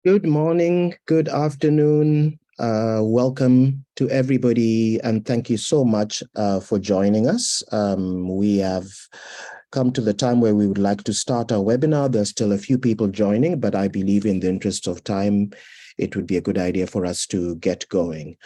Good morning, good afternoon. Welcome to everybody, and thank you so much for joining us. We have come to the time where we would like to start our webinar. There's still a few people joining, but I believe in the interest of time, it would be a good idea for us to get going.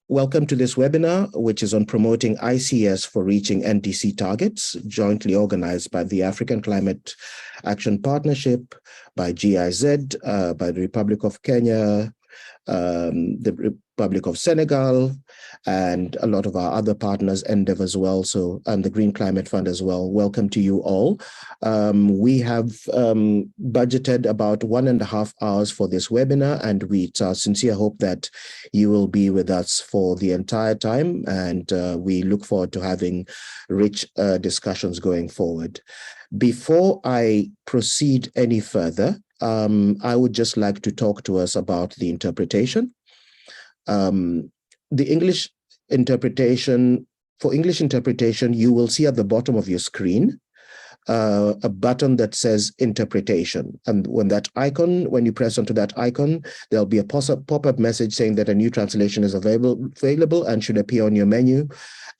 Welcome to this webinar, which is on promoting ICS for reaching NDC targets, jointly organized by the African Climate Action Partnership, by GIZ, by the Republic of Kenya, the Republic of Senegal, and a lot of our other partners, EnDev as well, and the Green Climate Fund as well. Welcome to you all. We have budgeted about 1.5 hours for this webinar, and it's our sincere hope that you will be with us for the entire time, and we look forward to having rich discussions going forward. Before I proceed any further, I would just like to talk to us about the interpretation. The English interpretation, for English interpretation, you will see at the bottom of your screen a button that says interpretation. And when you press onto that icon, there'll be a pop-up message saying that a new translation is available and should appear on your menu.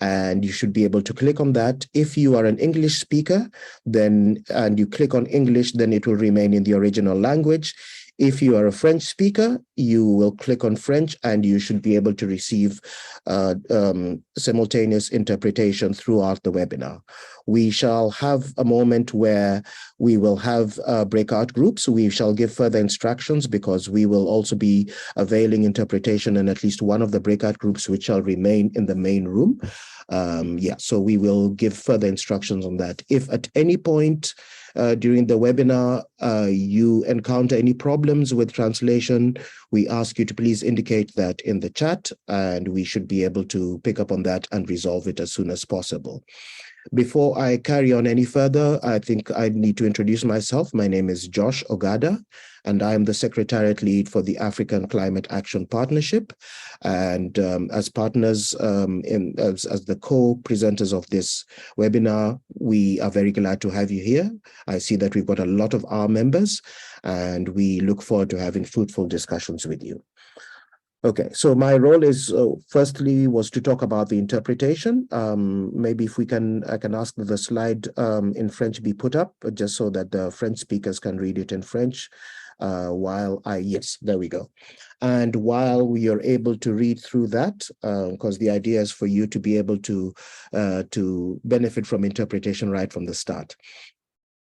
And you should be able to click on that. If you are an English speaker, and you click on English, then it will remain in the original language. If you are a French speaker, you will click on French and you should be able to receive simultaneous interpretation throughout the webinar. We shall have a moment where we will have breakout groups. We shall give further instructions because we will also be availing interpretation in at least one of the breakout groups, which shall remain in the main room. So we will give further instructions on that. If at any point during the webinar you encounter any problems with translation, we ask you to please indicate that in the chat, and we should be able to pick up on that and resolve it as soon as possible. Before I carry on any further, I think I need to introduce myself. My name is Josh Ogada, and I am the Secretariat Lead for the African Climate Action Partnership. And as partners, as the co-presenters of this webinar, we are very glad to have you here. I see that we've got a lot of our members, and we look forward to having fruitful discussions with you. Okay, so my role is firstly was to talk about the interpretation. Maybe if I can ask that the slide in French be put up, just so that the French speakers can read it in French. Yes, there we go. And while we are able to read through that, because the idea is for you to be able to benefit from interpretation right from the start.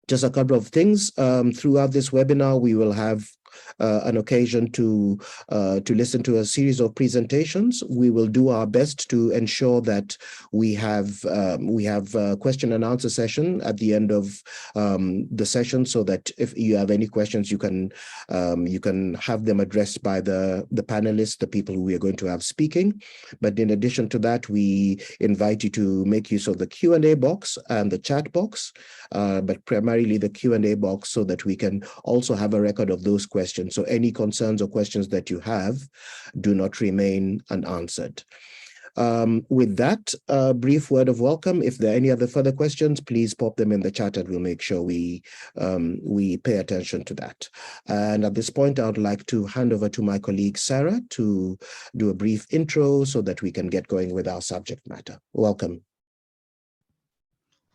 Just a couple of things. Throughout this webinar, we will have an occasion to listen to a series of presentations. We will do our best to ensure that we have a question and answer session at the end of the session, so that if you have any questions, you can have them addressed by the panelists, the people who we are going to have speaking. But in addition to that, we invite you to make use of the Q&A box and the chat box, but primarily the Q&A box, so that we can also have a record of those questions. So any concerns or questions that you have do not remain unanswered. With that brief word of welcome, if there are any other further questions, please pop them in the chat and we'll make sure we pay attention to that. And at this point, I would like to hand over to my colleague, Sarah, to do a brief intro so that we can get going with our subject matter. Welcome.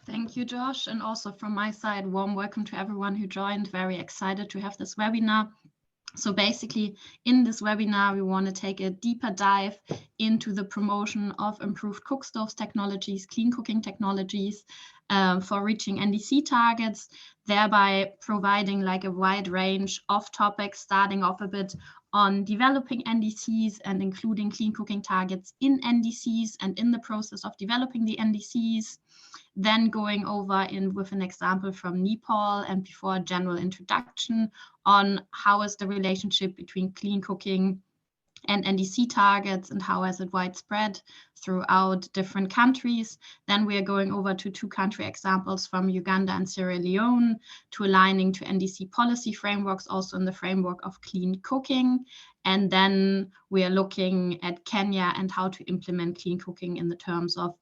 Thank you, Josh. And also from my side, warm welcome to everyone who joined. Very excited to have this webinar. So basically, in this webinar, we want to take a deeper dive into the promotion of improved cookstoves technologies, clean cooking technologies for reaching NDC targets, thereby providing like a wide range of topics, starting off a bit on developing NDCs and including clean cooking targets in NDCs and in the process of developing the NDCs. Then going over with an example from Nepal, and before a general introduction on how is the relationship between clean cooking and NDC targets and how is it widespread throughout different countries. Then we are going over to 2 country examples from Uganda and Sierra Leone, to aligning to NDC policy frameworks, also in the framework of clean cooking. And then we are looking at Kenya and how to implement clean cooking in the terms of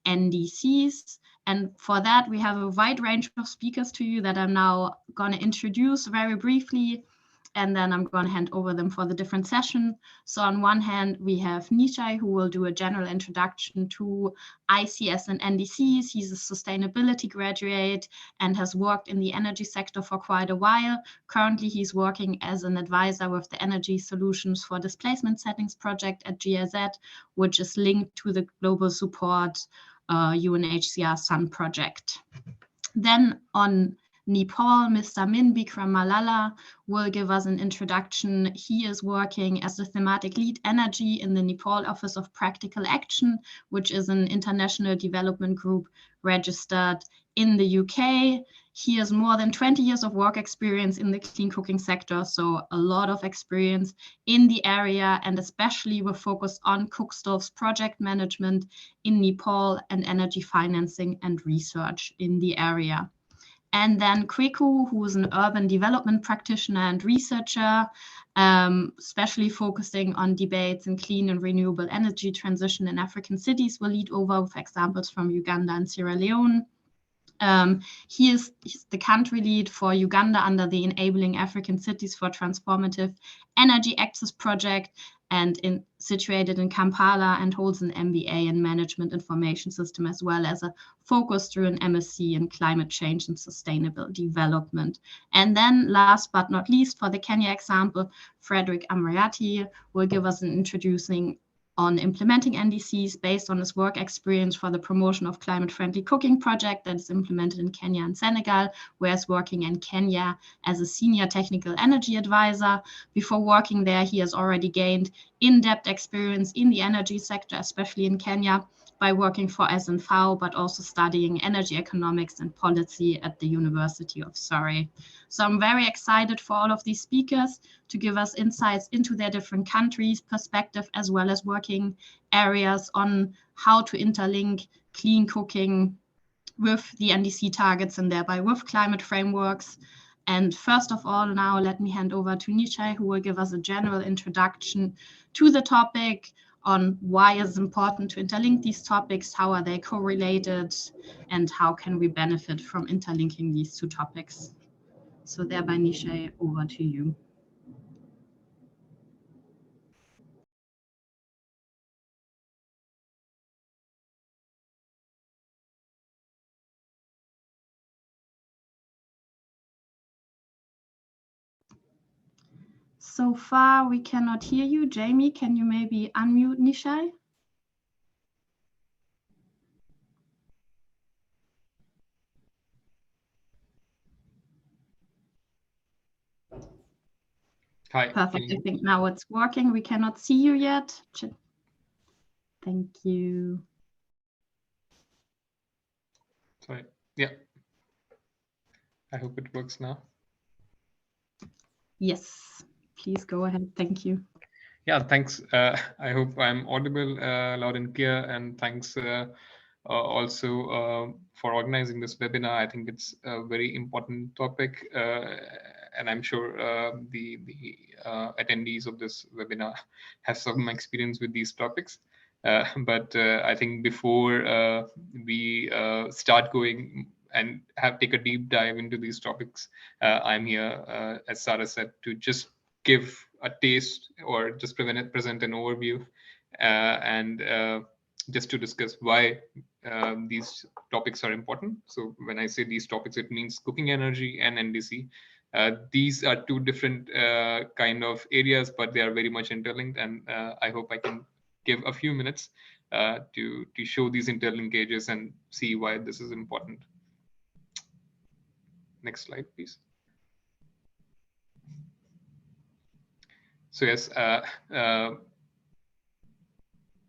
NDCs. And for that, we have a wide range of speakers to you that I'm now going to introduce very briefly. and then I'm going to hand over them for the different session. So on one hand, we have Nishai, who will do a general introduction to ICS and NDCs. He's a sustainability graduate and has worked in the energy sector for quite a while. Currently, he's working as an advisor with the Energy Solutions for Displacement Settings project at GIZ, which is linked to the Global Support UNHCR Sun project. Then on Nepal, Mr. Min Bikram Malala will give us an introduction. He is working as the thematic lead energy in the Nepal Office of Practical Action, which is an international development group registered in the UK. He has more than 20 years of work experience in the clean cooking sector, so a lot of experience in the area, and especially with focus on cookstoves project management in Nepal and energy financing and research in the area. And then Kweku, who is an urban development practitioner and researcher, especially focusing on debates in clean and renewable energy transition in African cities, will lead over with examples from Uganda and Sierra Leone. He's the country lead for Uganda under the Enabling African Cities for Transformative Energy Access project, and situated in Kampala, and holds an MBA in Management Information System, as well as a focus through an MSc in Climate Change and Sustainable Development. And then last but not least, for the Kenya example, Frederick Amriati will give us an introducing on implementing NDCs based on his work experience for the promotion of climate-friendly cooking project that is implemented in Kenya and Senegal, whereas working in Kenya as a senior technical energy advisor. Before working there, he has already gained in-depth experience in the energy sector, especially in Kenya, by working for SNV, but also studying energy economics and policy at the University of Surrey. So I'm very excited for all of these speakers to give us insights into their different countries' perspective, as well as working areas on how to interlink clean cooking with the NDC targets and thereby with climate frameworks. And first of all, now let me hand over to Nishai, who will give us a general introduction to the topic on why it's important to interlink these topics, how are they correlated, and how can we benefit from interlinking these two topics. So thereby, Nishai, over to you. So far, we cannot hear you. Jamie, can you maybe unmute Nishai? Hi. Perfect. I think now it's working. We cannot see you yet. Thank you. Sorry. Yeah. I hope it works now. Yes, please go ahead. Thank you. Yeah, thanks. I hope I'm audible loud and clear, and thanks also for organizing this webinar. I think it's a very important topic, and I'm sure the attendees of this webinar have some experience with these topics. But I think before we start going and take a deep dive into these topics, I'm here, as Sarah said, to just give a taste or just present an overview and just to discuss why these topics are important. So when I say these topics, it means cooking energy and NDC. These are two different kind of areas, but they are very much interlinked, and I hope I can give a few minutes to show these interlinkages and see why this is important. Next slide, please. So yes,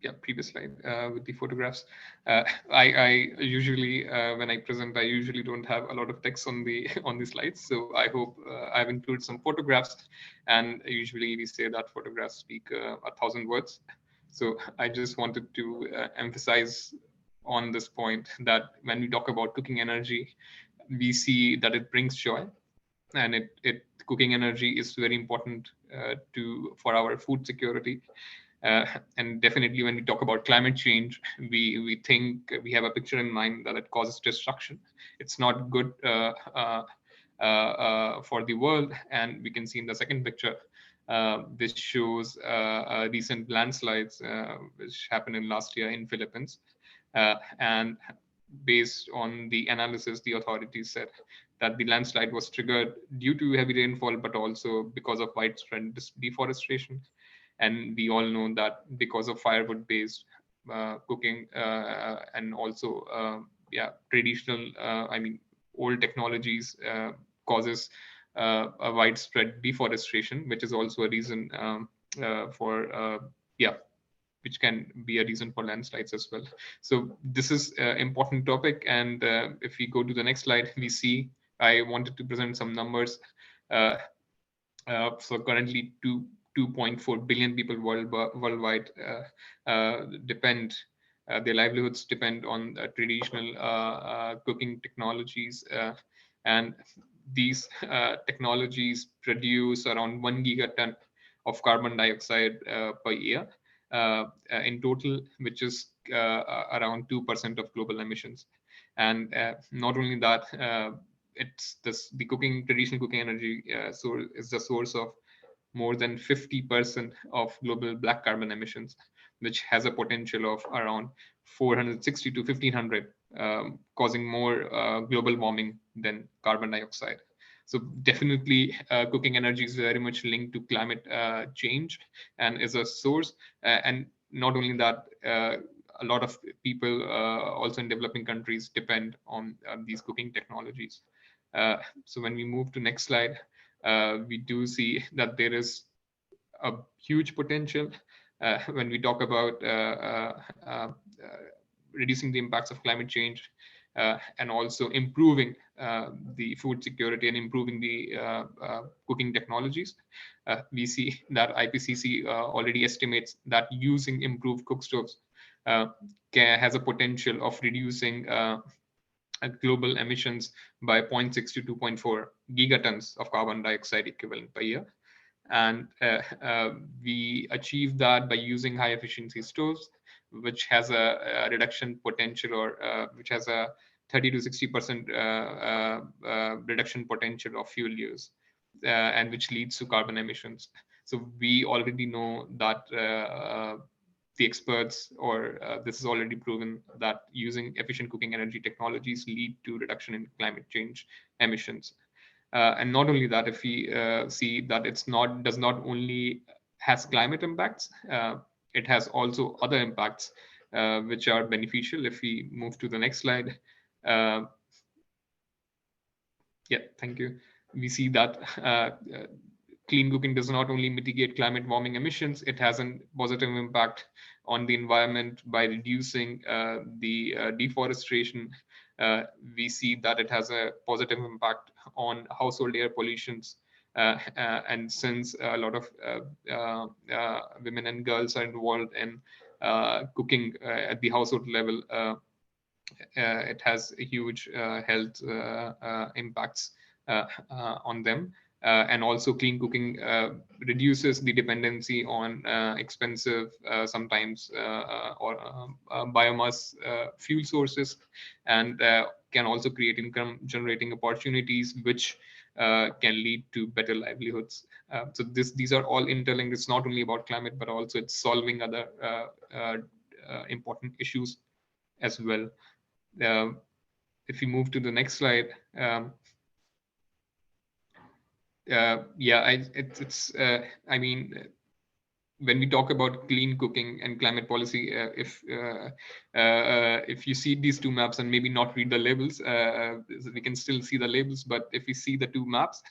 yeah, previous slide with the photographs. I usually, when I present, I usually don't have a lot of text on the slides. So I hope I've included some photographs, and usually we say that photographs speak 1,000 words. So I just wanted to emphasize on this point that when we talk about cooking energy, we see that it brings joy, and cooking energy is very important for our food security. And definitely when we talk about climate change, we think we have a picture in mind that it causes destruction. It's not good for the world. And we can see in the second picture, which shows recent landslides which happened in last year in Philippines. And based on the analysis, the authorities said that the landslide was triggered due to heavy rainfall, but also because of widespread deforestation. And we all know that because of firewood-based cooking and also traditional, old technologies causes a widespread deforestation, which is also a reason which can be a reason for landslides as well. So this is an important topic. And if we go to the next slide, we see I wanted to present some numbers. So currently 2.4 billion people worldwide depend, their livelihoods depend on traditional cooking technologies. And these technologies produce around 1 gigaton of carbon dioxide per year in total, which is around 2% of global emissions. And not only that, the traditional cooking energy source is the source of more than 50% of global black carbon emissions, which has a potential of around 460 to 1500, causing more global warming than carbon dioxide. So definitely cooking energy is very much linked to climate change and is a source. And not only that, a lot of people also in developing countries depend on these cooking technologies. So when we move to next slide, we do see that there is a huge potential when we talk about reducing the impacts of climate change and also improving the food security and improving the cooking technologies. We see that IPCC already estimates that using improved cookstoves has a potential of reducing global emissions by 0.6 to 2.4 gigatons of carbon dioxide equivalent per year. And we achieve that by using high efficiency stoves, which has a reduction potential, or which has a 30 to 60% reduction potential of fuel use, and which leads to carbon emissions. So we already know that the experts, or this is already proven, that using efficient cooking energy technologies lead to reduction in climate change emissions. And not only that, if we see that does not only has climate impacts, it has also other impacts which are beneficial. If we move to the next slide. Yeah, thank you. We see that clean cooking does not only mitigate climate warming emissions, it has a positive impact on the environment by reducing the deforestation. We see that it has a positive impact on household air pollutions. And since a lot of women and girls are involved in cooking at the household level, it has a huge health impacts on them. And also clean cooking reduces the dependency on expensive, sometimes or biomass fuel sources, and can also create income generating opportunities, which can lead to better livelihoods. So these are all interlinked. It's not only about climate, but also it's solving other important issues as well. If we move to the next slide. When we talk about clean cooking and climate policy, if you see these two maps and maybe not read the labels, we can still see the labels. But if we see the two maps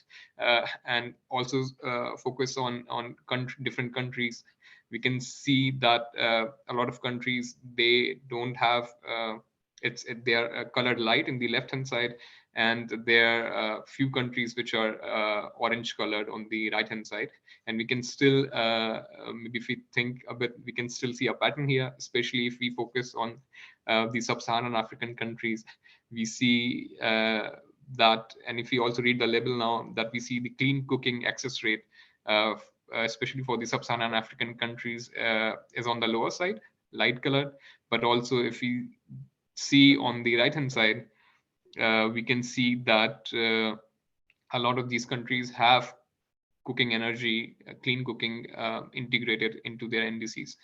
and also focus on different countries, we can see that a lot of countries, they don't have they are colored light in the left hand side, and there are few countries which are orange colored on the right hand side. And we can still maybe if we think a bit, we can still see a pattern here, especially if we focus on the sub-Saharan African countries. We see that, and if we also read the label now, that we see the clean cooking access rate, especially for the sub-Saharan African countries, is on the lower side, light colored. But also if we see on the right hand side, we can see that a lot of these countries have cooking energy, clean cooking integrated into their NDCs.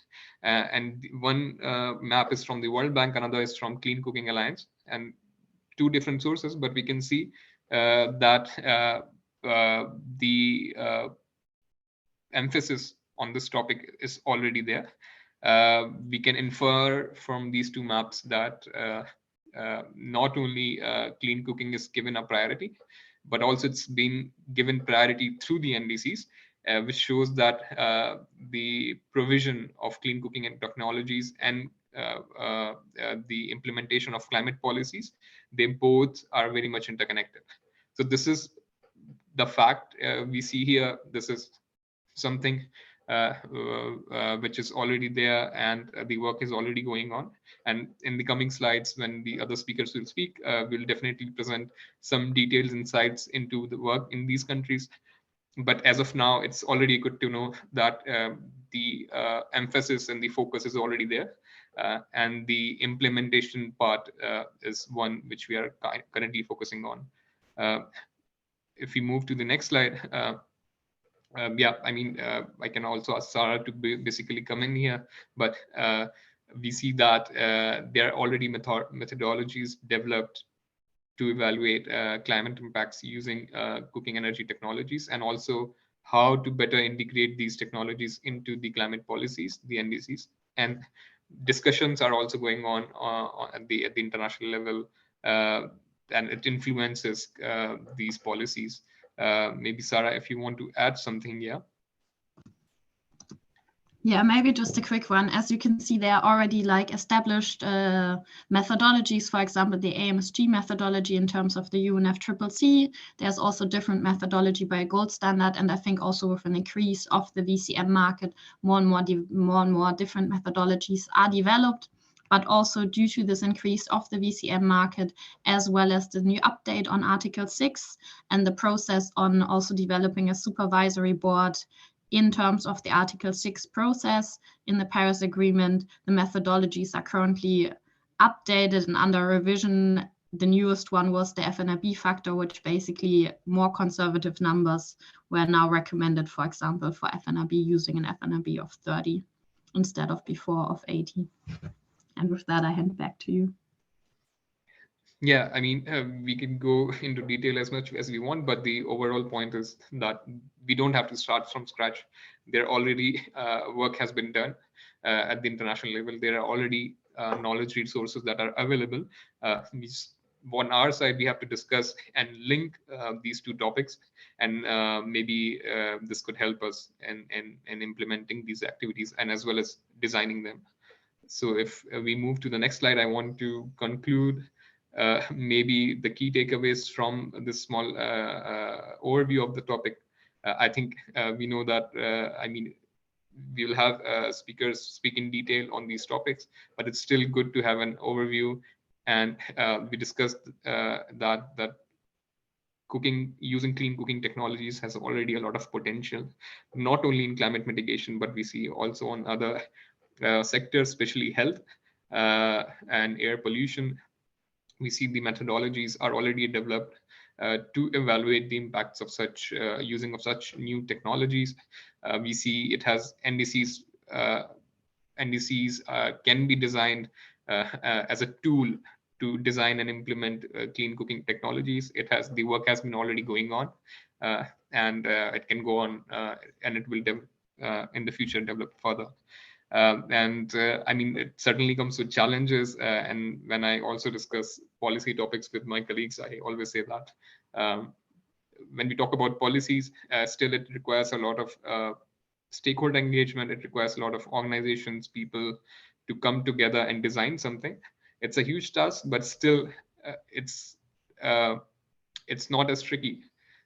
And one map is from the World Bank, another is from Clean Cooking Alliance, and two different sources, but we can see that the emphasis on this topic is already there. We can infer from these two maps that not only clean cooking is given a priority, but also it's been given priority through the NDCs, which shows that the provision of clean cooking and technologies and the implementation of climate policies, they both are very much interconnected. So this is the fact we see here. This is something which is already there, and the work is already going on. And in the coming slides, when the other speakers will speak, we'll definitely present some details, insights into the work in these countries. But as of now, it's already good to know that the emphasis and the focus is already there. And the implementation part is one which we are currently focusing on. If we move to the next slide, yeah, I mean, I can also ask Sarah to basically come in here, but we see that there are already methodologies developed to evaluate climate impacts using cooking energy technologies, and also how to better integrate these technologies into the climate policies, the NDCs. And discussions are also going on at the international level, and it influences these policies. Maybe Sarah, if you want to add something, yeah. Yeah, maybe just a quick one. As you can see, there are already like established methodologies, for example, the AMSG methodology in terms of the UNFCCC. There's also different methodology by gold standard. And I think also with an increase of the VCM market, more and more different methodologies are developed. But also due to this increase of the VCM market, as well as the new update on Article 6 and the process on also developing a supervisory board in terms of the Article 6 process in the Paris Agreement, the methodologies are currently updated and under revision. The newest one was the FNRB factor, which basically more conservative numbers were now recommended, for example, for FNRB using an FNRB of 30 instead of before of 80. And with that, I hand back to you. Yeah, I mean, we can go into detail as much as we want, but the overall point is that we don't have to start from scratch. There already work has been done at the international level. There are already knowledge resources that are available. On our side, we have to discuss and link these two topics, and maybe this could help us in implementing these activities and as well as designing them. So if we move to the next slide, I want to conclude maybe the key takeaways from this small overview of the topic. I think we know that, I mean, we will have speakers speak in detail on these topics, but it's still good to have an overview. And we discussed that cooking using clean cooking technologies has already a lot of potential, not only in climate mitigation, but we see also on other sectors, especially health and air pollution. We see the methodologies are already developed to evaluate the impacts of such using of such new technologies. We see it has NDCs. NDCs can be designed as a tool to design and implement clean cooking technologies. It has the work has been already going on, and it can go on, and it will in the future develop further. I mean, it certainly comes with challenges. And when I also discuss policy topics with my colleagues, I always say that when we talk about policies, still it requires a lot of stakeholder engagement. It requires a lot of organizations, people to come together and design something. It's a huge task, but still it's not as tricky,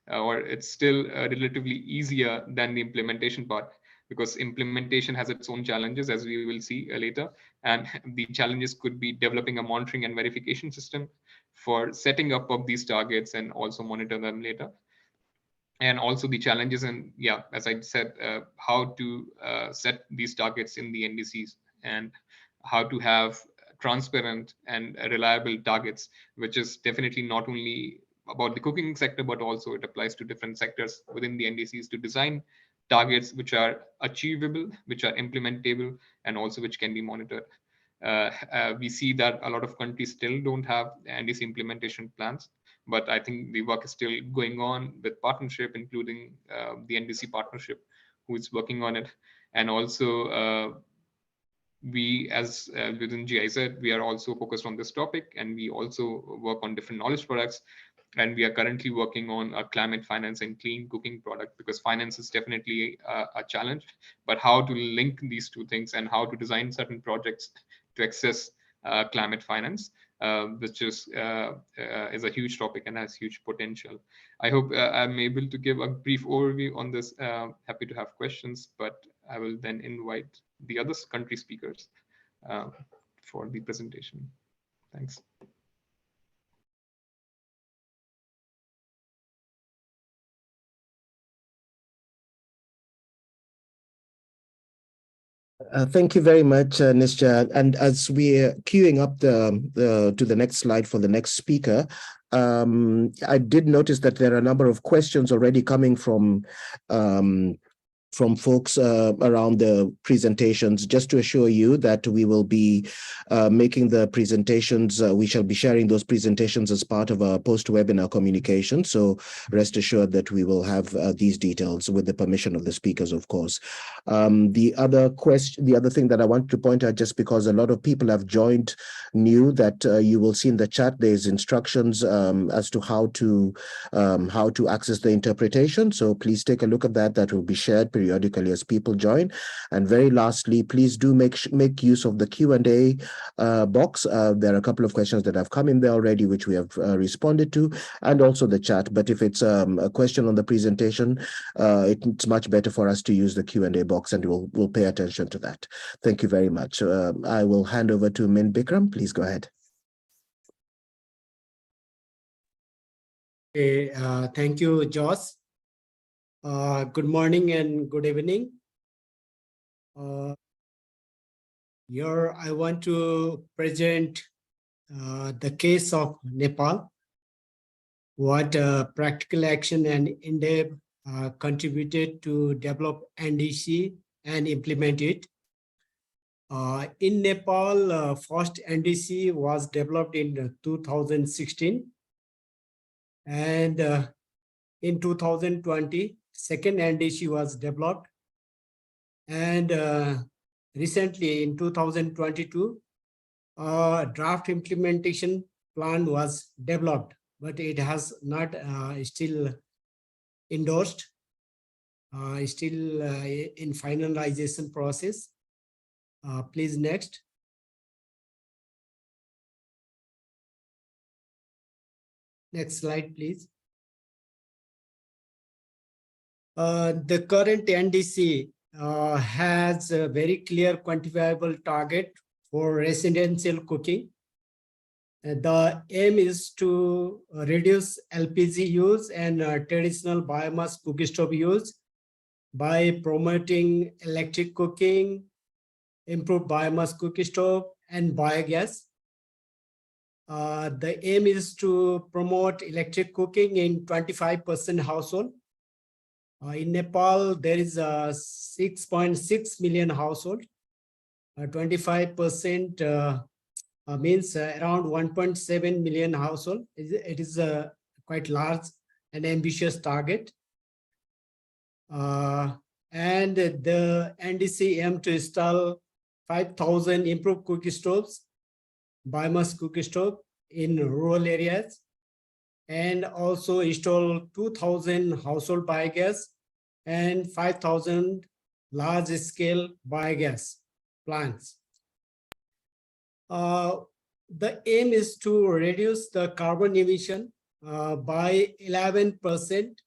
or it's still relatively easier than the implementation part, because implementation has its own challenges, as we will see later. And the challenges could be developing a monitoring and verification system for setting up of these targets and also monitor them later. And also the challenges, and yeah, as I said, how to set these targets in the NDCs, and how to have transparent and reliable targets, which is definitely not only about the cooking sector, but also it applies to different sectors within the NDCs to design targets which are achievable, which are implementable, and also which can be monitored. We see that a lot of countries still don't have NDC implementation plans, but I think the work is still going on with partnership, including the NDC partnership, who is working on it. And also we as within GIZ, we are also focused on this topic, and we also work on different knowledge products. And we are currently working on a climate finance and clean cooking product, because finance is definitely a challenge, but how to link these two things and how to design certain projects to access climate finance, which is a huge topic and has huge potential. I hope I'm able to give a brief overview on this. Happy to have questions, but I will then invite the other country speakers for the presentation. Thanks. Thank you very much, Nisha. And as we're queuing up to the next slide for the next speaker, I did notice that there are a number of questions already coming from folks around the presentations. Just to assure you that we will be making the presentations, we shall be sharing those presentations as part of our post-webinar communication. So rest assured that we will have these details with the permission of the speakers, of course. The other thing that I want to point out, just because a lot of people have joined new, that you will see in the chat, there's instructions as to how to access the interpretation. So please take a look at that. That will be shared periodically as people join. And very lastly, please do make use of the Q&A box. There are a couple of questions that have come in there already, which we have responded to, and also the chat. But if it's a question on the presentation, it's much better for us to use the Q&A box, and we'll pay attention to that. Thank you very much. I will hand over to Min Bikram. Please go ahead. Okay, thank you, Josh. Good morning and good evening. Here I want to present the case of Nepal, what practical action and EnDev contributed to develop NDC and implement it. In Nepal, first NDC was developed in 2016, and in 2020, second NDC was developed, and recently in 2022, draft implementation plan was developed, but it has not still endorsed, still in finalization process. Please next. Next slide, please. The current NDC has a very clear quantifiable target for residential cooking. The aim is to reduce LPG use and traditional biomass cooking stove use by promoting electric cooking, improved biomass cooking stove, and biogas. The aim is to promote electric cooking in 25% household. In Nepal, there is a 6.6 million household. 25% means around 1.7 million household. It is a quite large and ambitious target. And the NDC aim to install 5,000 improved cooking stoves, biomass cooking stove in rural areas, and also install 2,000 household biogas and 5,000 large-scale biogas plants. The aim is to reduce the carbon emission by 11%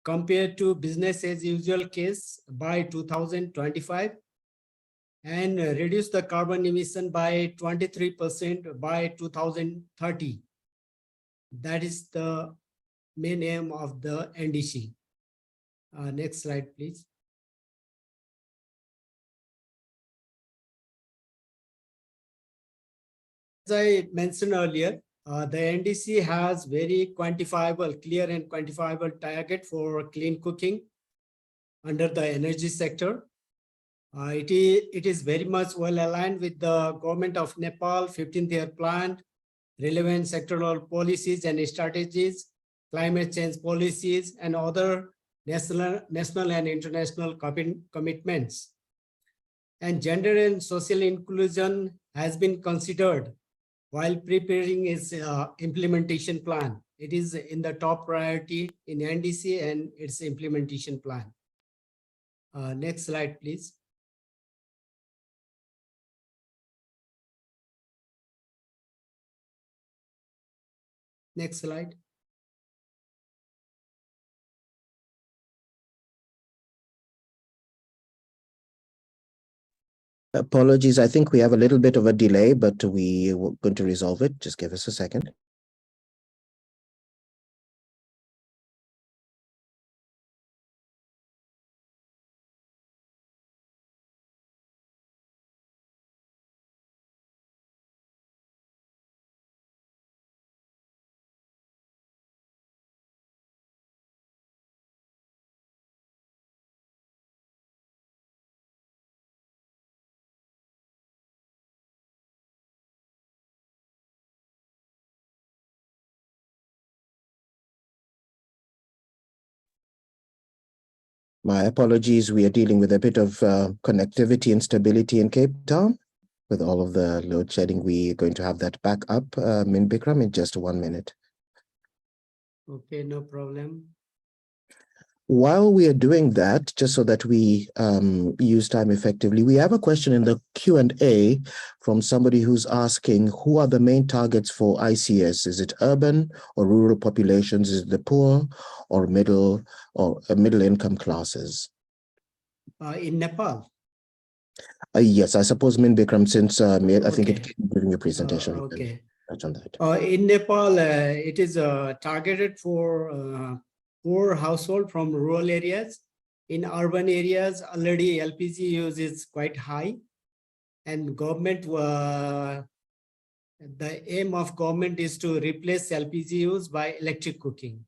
compared to business as usual case by 2025, and reduce the carbon emission by 23% by 2030. That is the main aim of the NDC. Next slide, please. As I mentioned earlier, The NDC has very quantifiable, clear and quantifiable target for clean cooking under the energy sector. It is very much well aligned with the government of Nepal 15th year plan, relevant sectoral policies and strategies, climate change policies, and other national and international commitments. And gender and social inclusion has been considered while preparing its implementation plan. It is in the top priority in NDC and its implementation plan. Next slide, please. Next slide. Apologies, I think we have a little bit of a delay, but we were going to resolve it. Just give us a second. My apologies, we are dealing with a bit of connectivity instability in Cape Town. With all of the load shedding, we are going to have that back up, Min Bikram, in just 1 minute. Okay, no problem. While we are doing that, just so that we use time effectively, we have a question in the Q&A from somebody who's asking, who are the main targets for ICS? Is it urban or rural populations? Is it the poor or middle income classes? In Nepal? Yes, I suppose Min Bikram, since I think Okay. it came during your presentation. Okay. Touch on that. In Nepal, it is targeted for poor household from rural areas. In urban areas, already LPG use is quite high, and government, the aim of government is to replace LPG use by electric cooking.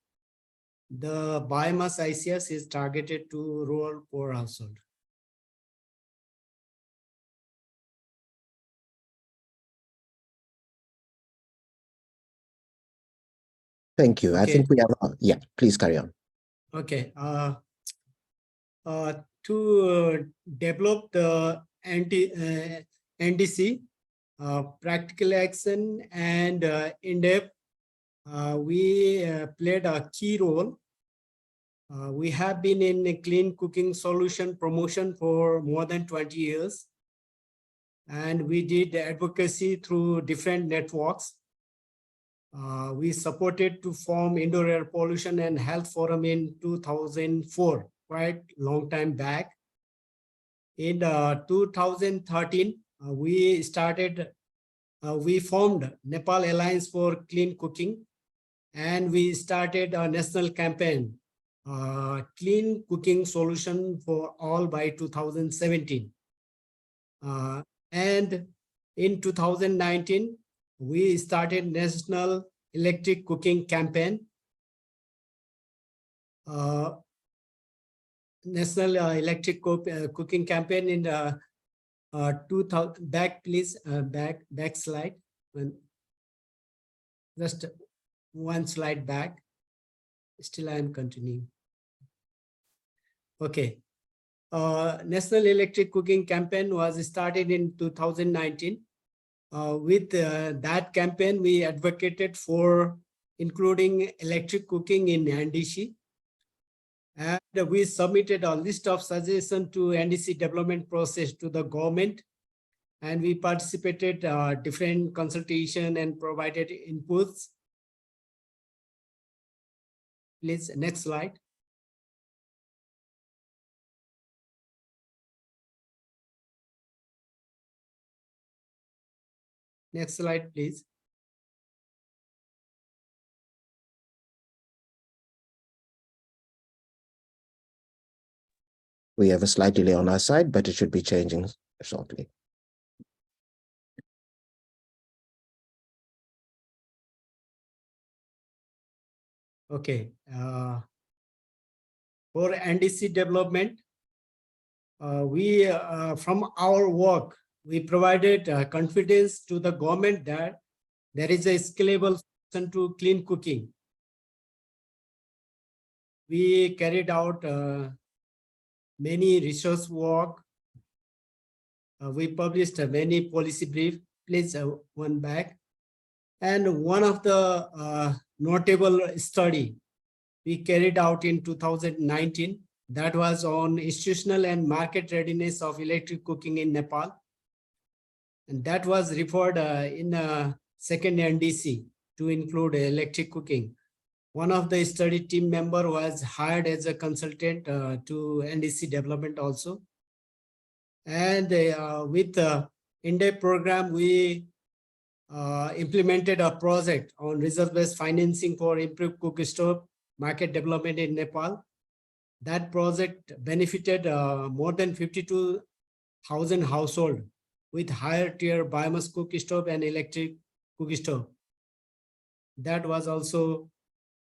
The biomass ICS is targeted to rural poor household. Thank you. Okay. I think we have, yeah, please carry on. Okay. To develop the NDC, practical action and EnDev, we played a key role. We have been in a clean cooking solution promotion for more than 20 years. And we did advocacy through different networks. We supported to form Indoor Air Pollution and Health Forum in 2004, quite long time back. In 2013, we formed Nepal Alliance for Clean Cooking, and we started a national campaign, Clean Cooking Solution for All by 2017. And in 2019, we started National Electric Cooking Campaign. National Electric Cooking Campaign in 2000, back please, back slide. Just one slide back. Still I am continuing. Okay. National Electric Cooking Campaign was started in 2019. With that campaign, we advocated for including electric cooking in NDC. And we submitted a list of suggestions to NDC development process to the government. And we participated different consultation and provided inputs. Please, next slide. Next slide, please. We have a slight delay on our side, but it should be changing shortly. Okay. For NDC development, we from our work, we provided confidence to the government that there is a scalable solution to clean cooking. We carried out many research work. We published many policy brief. Please one back. And one of the notable study we carried out in 2019, that was on institutional and market readiness of electric cooking in Nepal. And that was referred in second NDC to include electric cooking. One of the study team member was hired as a consultant to NDC development also. And with the EnDev program, we implemented a project on reserve-based financing for improved cookstove market development in Nepal. That project benefited more than 52,000 households with higher tier biomass cookstove and electric cookstove. That was also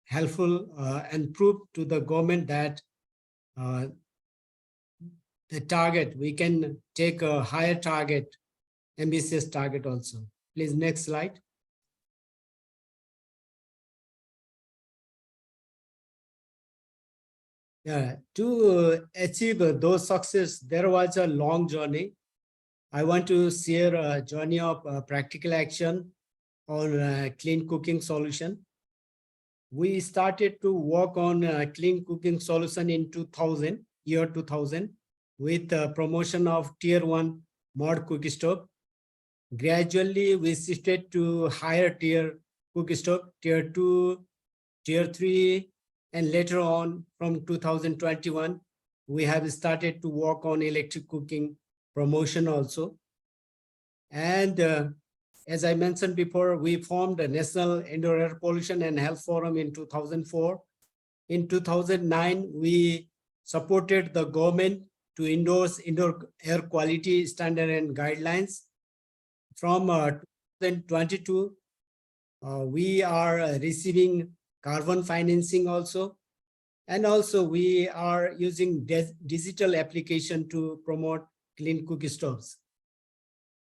helpful and proved to the government that the target, we can take a higher target, ambitious target also. Please, next slide. Yeah, to achieve those success, there was a long journey. I want to share a journey of practical action on clean cooking solution. We started to work on clean cooking solution in 2000, year 2000, with promotion of tier 1 mod cookstove. Gradually, we shifted to higher tier cookstove, tier 2, tier 3, and later on from 2021, we have started to work on electric cooking promotion also. And as I mentioned before, we formed a National Indoor Air Pollution and Health Forum in 2004. In 2009, we supported the government to endorse indoor air quality standard and guidelines. From 2022, we are receiving carbon financing also. And also we are using digital application to promote clean cookstoves.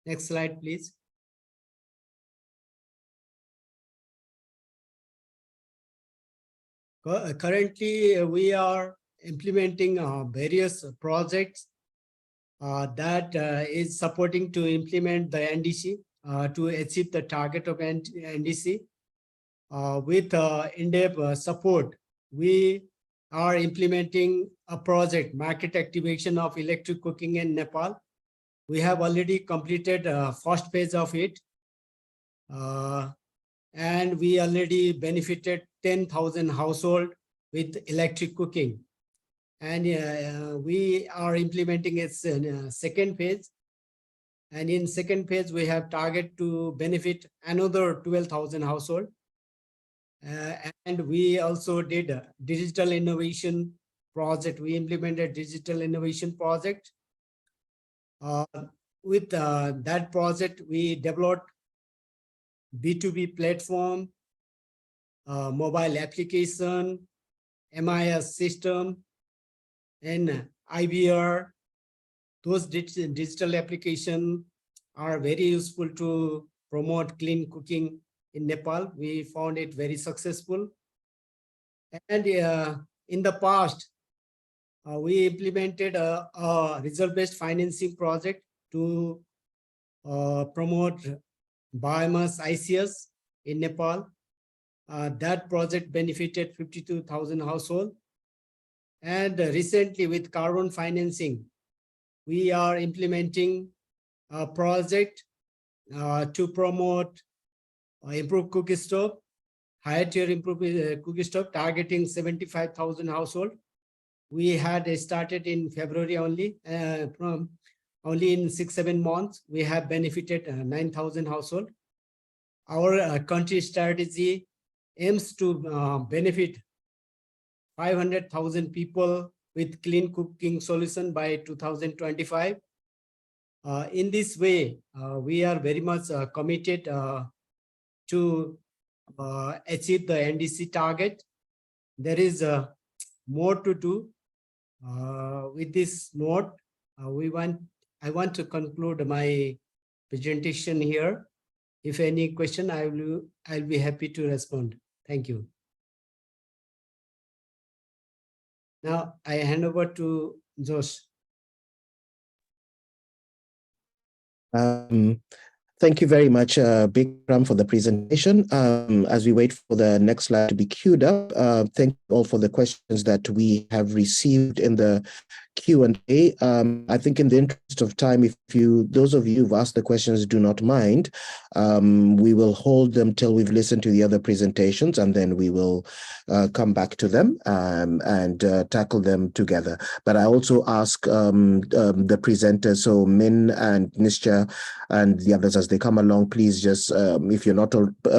Next slide, please. Currently, we are implementing various projects that is supporting to implement the NDC to achieve the target of NDC. With EnDev support, we are implementing a project, market activation of electric cooking in Nepal. We have already completed first phase of it. And we already benefited 10,000 households with electric cooking. And we are implementing its second phase. And in second phase, we have target to benefit another 12,000 households. And we also did a digital innovation project. We implemented digital innovation project. With that project, we developed B2B platform, mobile application, MIS system, and IVR. Those digital applications are very useful to promote clean cooking in Nepal. We found it very successful. And in the past, we implemented a result-based financing project to promote biomass ICS in Nepal. That project benefited 52,000 households. And recently with carbon financing, we are implementing a project to promote improved cookstove, higher tier improved cookstove, targeting 75,000 households. We had started in February only. From only in 6-7 months, we have benefited 9,000 households. Our country strategy aims to benefit 500,000 people with clean cooking solution by 2025. In this way, we are very much committed to achieve the NDC target there is more to do. With this note, I want to conclude my presentation here. If any question, I'll be happy to respond. Thank you. Now I hand over to Josh. Thank you very much, Bikram, for the presentation. As we wait for the next slide to be queued up, thank you all for the questions that we have received in the Q&A. I think in the interest of time, if those of you who've asked the questions do not mind, we will hold them till we've listened to the other presentations, and then we will come back to them and tackle them together. But I also ask the presenters, so Min and Nisha and the others as they come along, please just, if you're not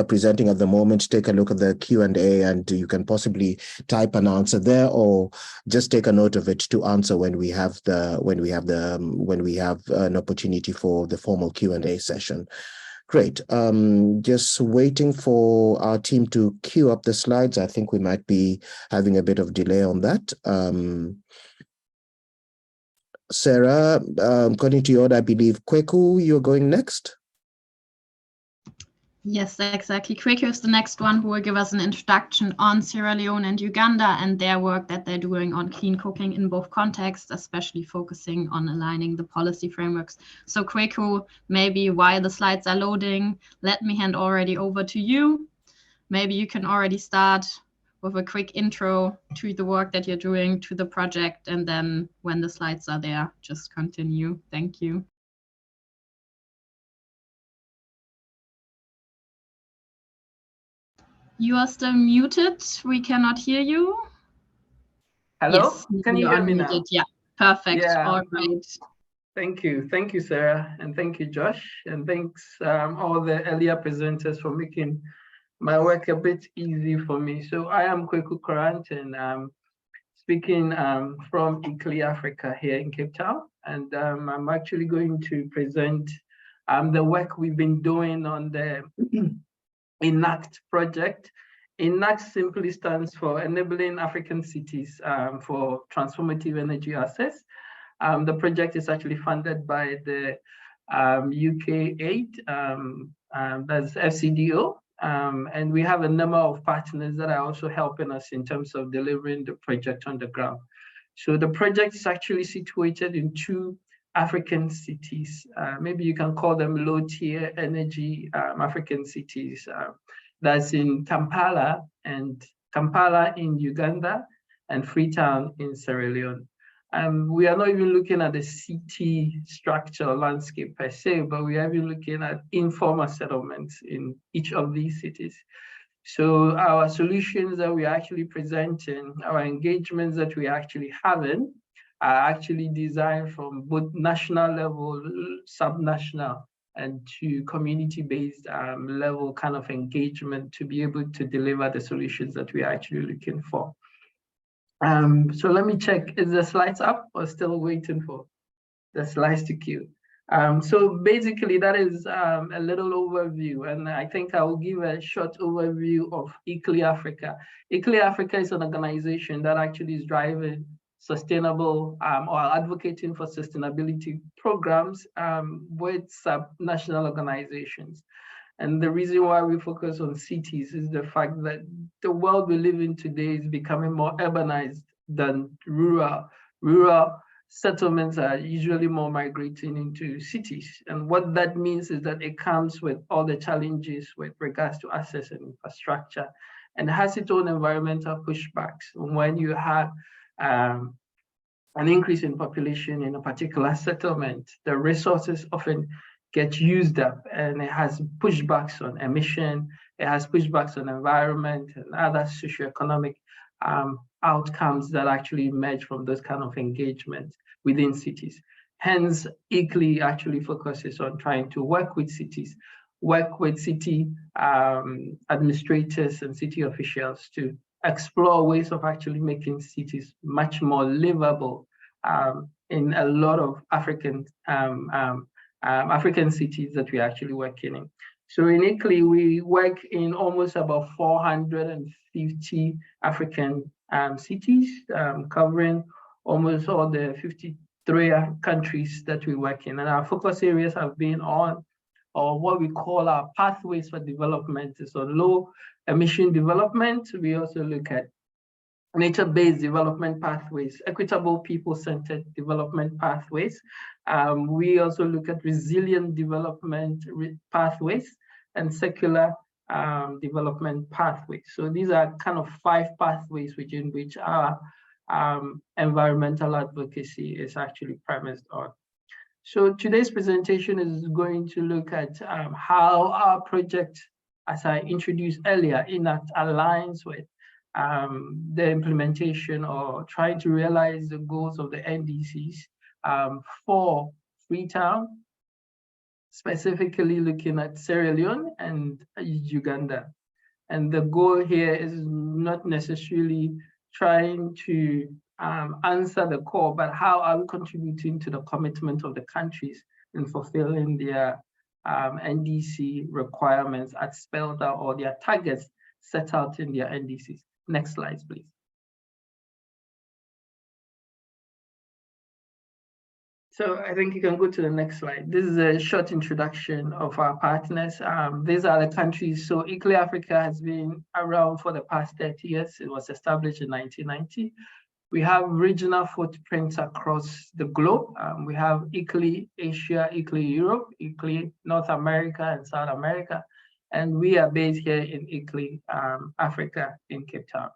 presenting at the moment, take a look at the Q&A and you can possibly type an answer there, or just take a note of it to answer when we have an opportunity for the formal Q&A session. Great. Just waiting for our team to queue up the slides. I think we might be having a bit of delay on that. Sarah, according to your order, I believe Kweku, you're going next. Yes, exactly. Kweku is the next one who will give us an introduction on Sierra Leone and Uganda and their work that they're doing on clean cooking in both contexts, especially focusing on aligning the policy frameworks. So Kweku, maybe while the slides are loading, let me hand already over to you. Maybe you can already start with a quick intro to the work that you're doing, to the project, and then when the slides are there, just continue. Thank you. You are still muted. We cannot hear you. Hello? Yes, Can you hear me now? Yeah, perfect. Yeah. All right. Thank you. Thank you, Sarah. And thank you, Josh. And thanks all the earlier presenters for making my work a bit easy for me. So I am Kweku Korant, and I'm speaking from Italy, Africa, here in Cape Town. And I'm actually going to present the work we've been doing on the EnACT project. EnACT simply stands for Enabling African Cities for Transformative Energy Access. The project is actually funded by the UK aid, that's FCDO. And we have a number of partners that are also helping us in terms of delivering the project on the ground. So the project is actually situated in 2 African cities. Maybe you can call them low-tier energy African cities. That's in Kampala in Uganda and Freetown in Sierra Leone. We are not even looking at the city structure landscape per se, but we are even looking at informal settlements in each of these cities. So our solutions that we are actually presenting, our engagements that we are actually having, are actually designed from both national level, subnational, and to community-based level kind of engagement to be able to deliver the solutions that we are actually looking for. So let me check, is the slides up or still waiting for the slides to queue? So basically that is a little overview, and I think I will give a short overview of ICLEI Africa. ICLEI Africa is an organization that actually is driving sustainable or advocating for sustainability programs with subnational organizations. And the reason why we focus on cities is the fact that the world we live in today is becoming more urbanized than rural. Rural settlements are usually more migrating into cities. And what that means is that it comes with all the challenges with regards to access and infrastructure, and has its own environmental pushbacks. When you have an increase in population in a particular settlement, the resources often get used up, and it has pushbacks on emission, it has pushbacks on environment and other socioeconomic outcomes that actually emerge from those kind of engagements within cities. Hence, ICLEI actually focuses on trying to work with cities, work with city administrators and city officials to explore ways of actually making cities much more livable in a lot of African African cities that we're actually working in. So in ICLEI, we work in almost about 450 African cities, covering almost all the 53 countries that we work in. And our focus areas have been on, or what we call our pathways for development. So low emission development. We also look at nature-based development pathways, equitable people-centered development pathways. We also look at resilient development pathways and secular development pathways. So these are kind of 5 pathways within which our environmental advocacy is actually premised on. So today's presentation is going to look at how our project, as I introduced earlier, aligns with the implementation or trying to realize the goals of the NDCs for Freetown, specifically looking at Sierra Leone and Uganda. And the goal here is not necessarily trying to answer the core, but how are we contributing to the commitment of the countries in fulfilling their NDC requirements as spelled out, or their targets set out in their NDCs. Next slide, please. So I think you can go to the next slide. This is a short introduction of our partners. These are the countries. So ICLEI Africa has been around for the past 30 years. It was established in 1990. We have regional footprints across the globe. We have ICLEI Asia, ICLEI Europe, ICLEI North America and South America. And we are based here in ICLEI Africa in Cape Town.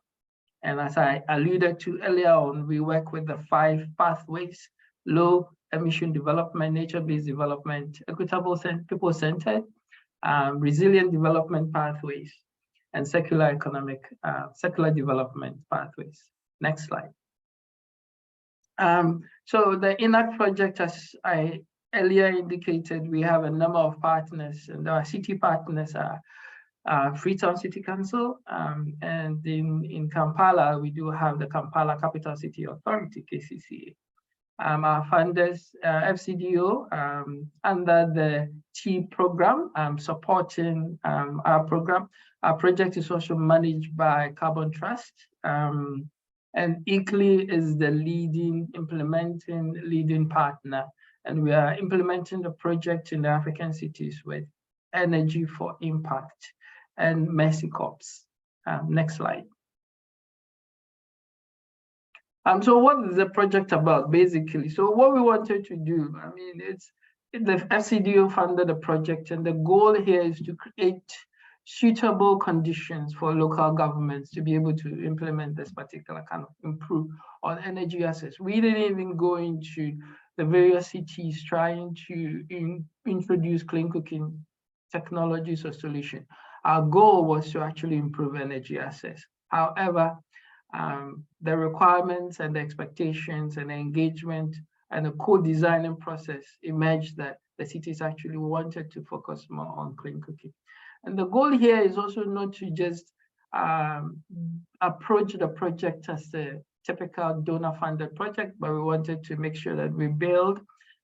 And as I alluded to earlier on, we work with the 5 pathways: low emission development, nature-based development, equitable people-centered, resilient development pathways, and secular development pathways. Next slide. So the ENAC project, as I earlier indicated, we have a number of partners, and our city partners are Freetown City Council, and in Kampala, we do have the Kampala Capital City Authority, KCCA. Our funders, FCDO, under the T program, supporting our program. Our project is also managed by Carbon Trust, and ICLEI is the leading partner. And we are implementing the project in the African cities with Energy for Impact and Mercy Corps. Next slide. So what is the project about, basically? So what we wanted to do, I mean, it's the FCDO funded the project, and the goal here is to create suitable conditions for local governments to be able to implement this particular kind of improve on energy access. We didn't even go into the various cities trying to introduce clean cooking technologies or solution. Our goal was to actually improve energy access. However, the requirements and the expectations and the engagement and the co-designing process emerged that the cities actually wanted to focus more on clean cooking. And the goal here is also not to just approach the project as a typical donor-funded project, but we wanted to make sure that we build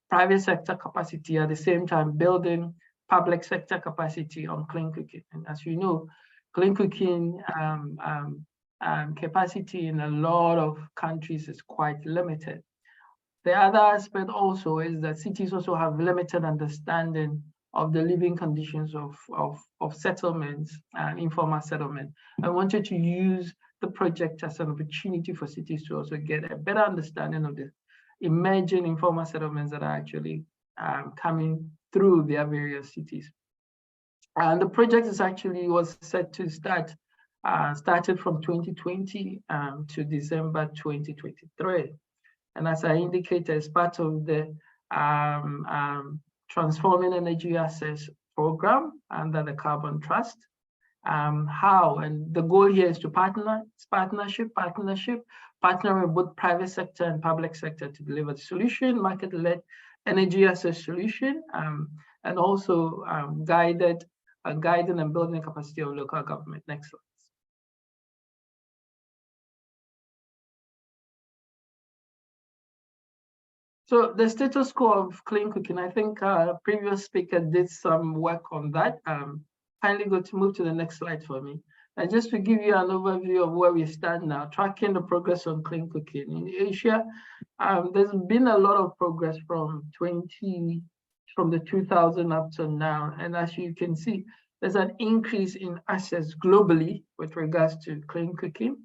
private sector capacity at the same time building public sector capacity on clean cooking. And as you know, clean cooking capacity in a lot of countries is quite limited. The other aspect also is that cities also have limited understanding of the living conditions of settlements and informal settlement. I wanted to use the project as an opportunity for cities to also get a better understanding of the emerging informal settlements that are actually coming through their various cities. And the project is actually was set to start, started from 2020 to December 2023. And as I indicated, as part of the Transforming Energy Access program under the Carbon Trust. And the goal here is to partner with both private sector and public sector to deliver the solution, market-led energy access solution, and also guiding and building capacity of local government. Next slide. So the status quo of clean cooking, I think previous speaker did some work on that. Kindly go to move to the next slide for me. And just to give you an overview of where we stand now, tracking the progress on clean cooking. In Asia, there's been a lot of progress from the 2000 up to now. And as you can see, there's an increase in access globally with regards to clean cooking.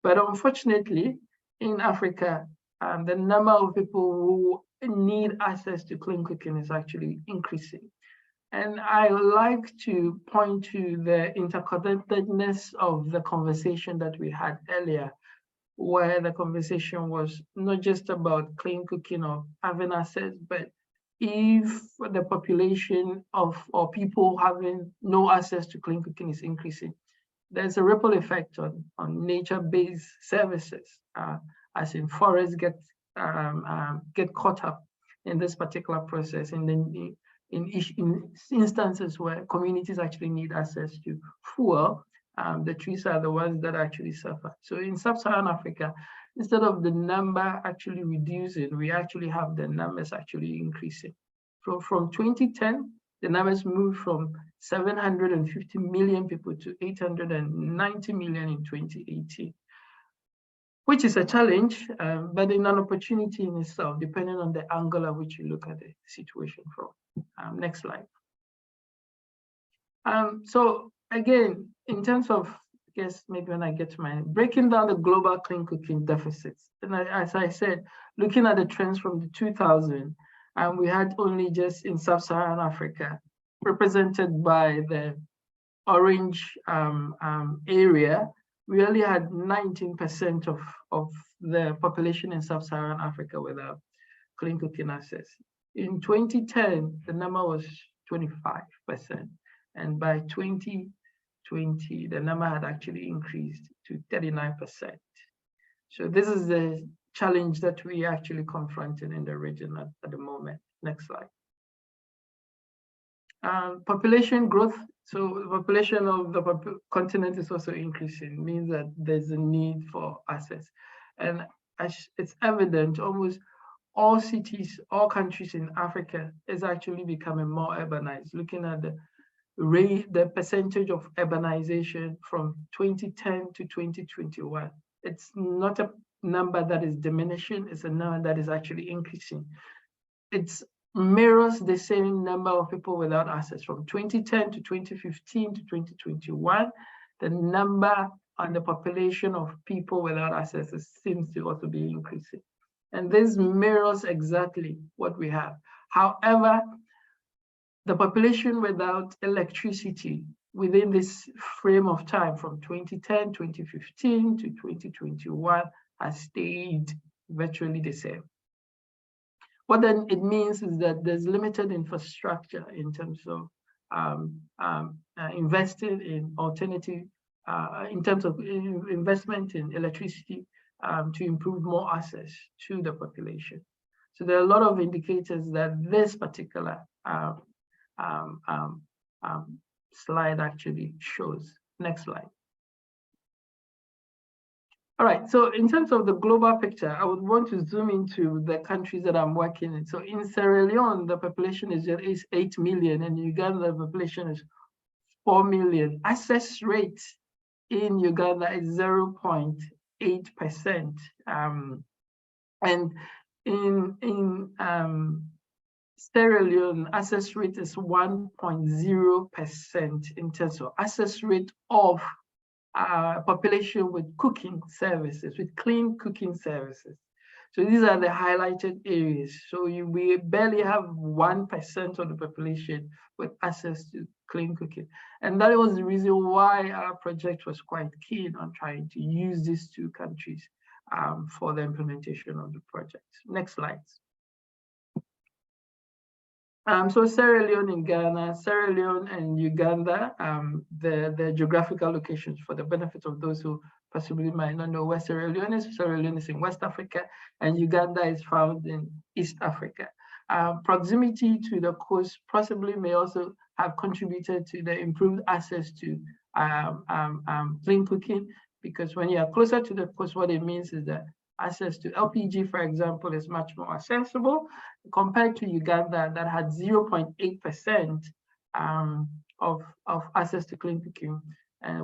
But unfortunately, in Africa, the number of people who need access to clean cooking is actually increasing. And I like to point to the interconnectedness of the conversation that we had earlier, where the conversation was not just about clean cooking or having access, but if the population of or people having no access to clean cooking is increasing, there's a ripple effect on nature-based services, as in forests get caught up in this particular process, and then in instances where communities actually need access to fuel, the trees are the ones that actually suffer. So in sub-Saharan Africa, instead of the number actually reducing, we actually have the numbers actually increasing. So from 2010, the numbers moved from 750 million people to 890 million in 2018, which is a challenge, but in an opportunity in itself, depending on the angle at which you look at the situation from. Next slide. So again, in terms of, I guess maybe when I get to my, breaking down the global clean cooking deficits, and as I said, looking at the trends from the 2000s, and we had only just in sub-Saharan Africa, represented by the orange area, we only had 19% of the population in sub-Saharan Africa without clean cooking access. In 2010, the number was 25%. And by 2020, the number had actually increased to 39%. So this is the challenge that we are actually confronting in the region at the moment. Next slide. Population growth. So the population of the continent is also increasing, means that there's a need for access. And it's evident, almost all cities, all countries in Africa is actually becoming more urbanized. Looking at the percentage of urbanization from 2010 to 2021, it's not a number that is diminishing, it's a number that is actually increasing. It mirrors the same number of people without access from 2010 to 2015 to 2021. The number and the population of people without access seems to also be increasing. And this mirrors exactly what we have. However, the population without electricity within this frame of time from 2010, 2015 to 2021 has stayed virtually the same. What then it means is that there's limited infrastructure in terms of investing in alternative, in terms of investment in electricity to improve more access to the population. So there are a lot of indicators that this particular slide actually shows. Next slide. All right, so in terms of the global picture, I would want to zoom into the countries that I'm working in. So in Sierra Leone, the population is 8 million, and in Uganda, the population is 4 million. Access rate in Uganda is 0.8%. And in Sierra Leone, access rate is 1.0% in terms of access rate of population with cooking services, with clean cooking services. So these are the highlighted areas. So we barely have 1% of the population with access to clean cooking. And that was the reason why our project was quite keen on trying to use these two countries for the implementation of the project. Next slide. So Sierra Leone in Ghana, Sierra Leone and Uganda, the geographical locations for the benefit of those who possibly might not know where Sierra Leone is. Sierra Leone is in West Africa, and Uganda is found in East Africa. Proximity to the coast possibly may also have contributed to the improved access to clean cooking, because when you are closer to the coast, what it means is that access to LPG, for example, is much more accessible compared to Uganda that had 0.8% of access to clean cooking,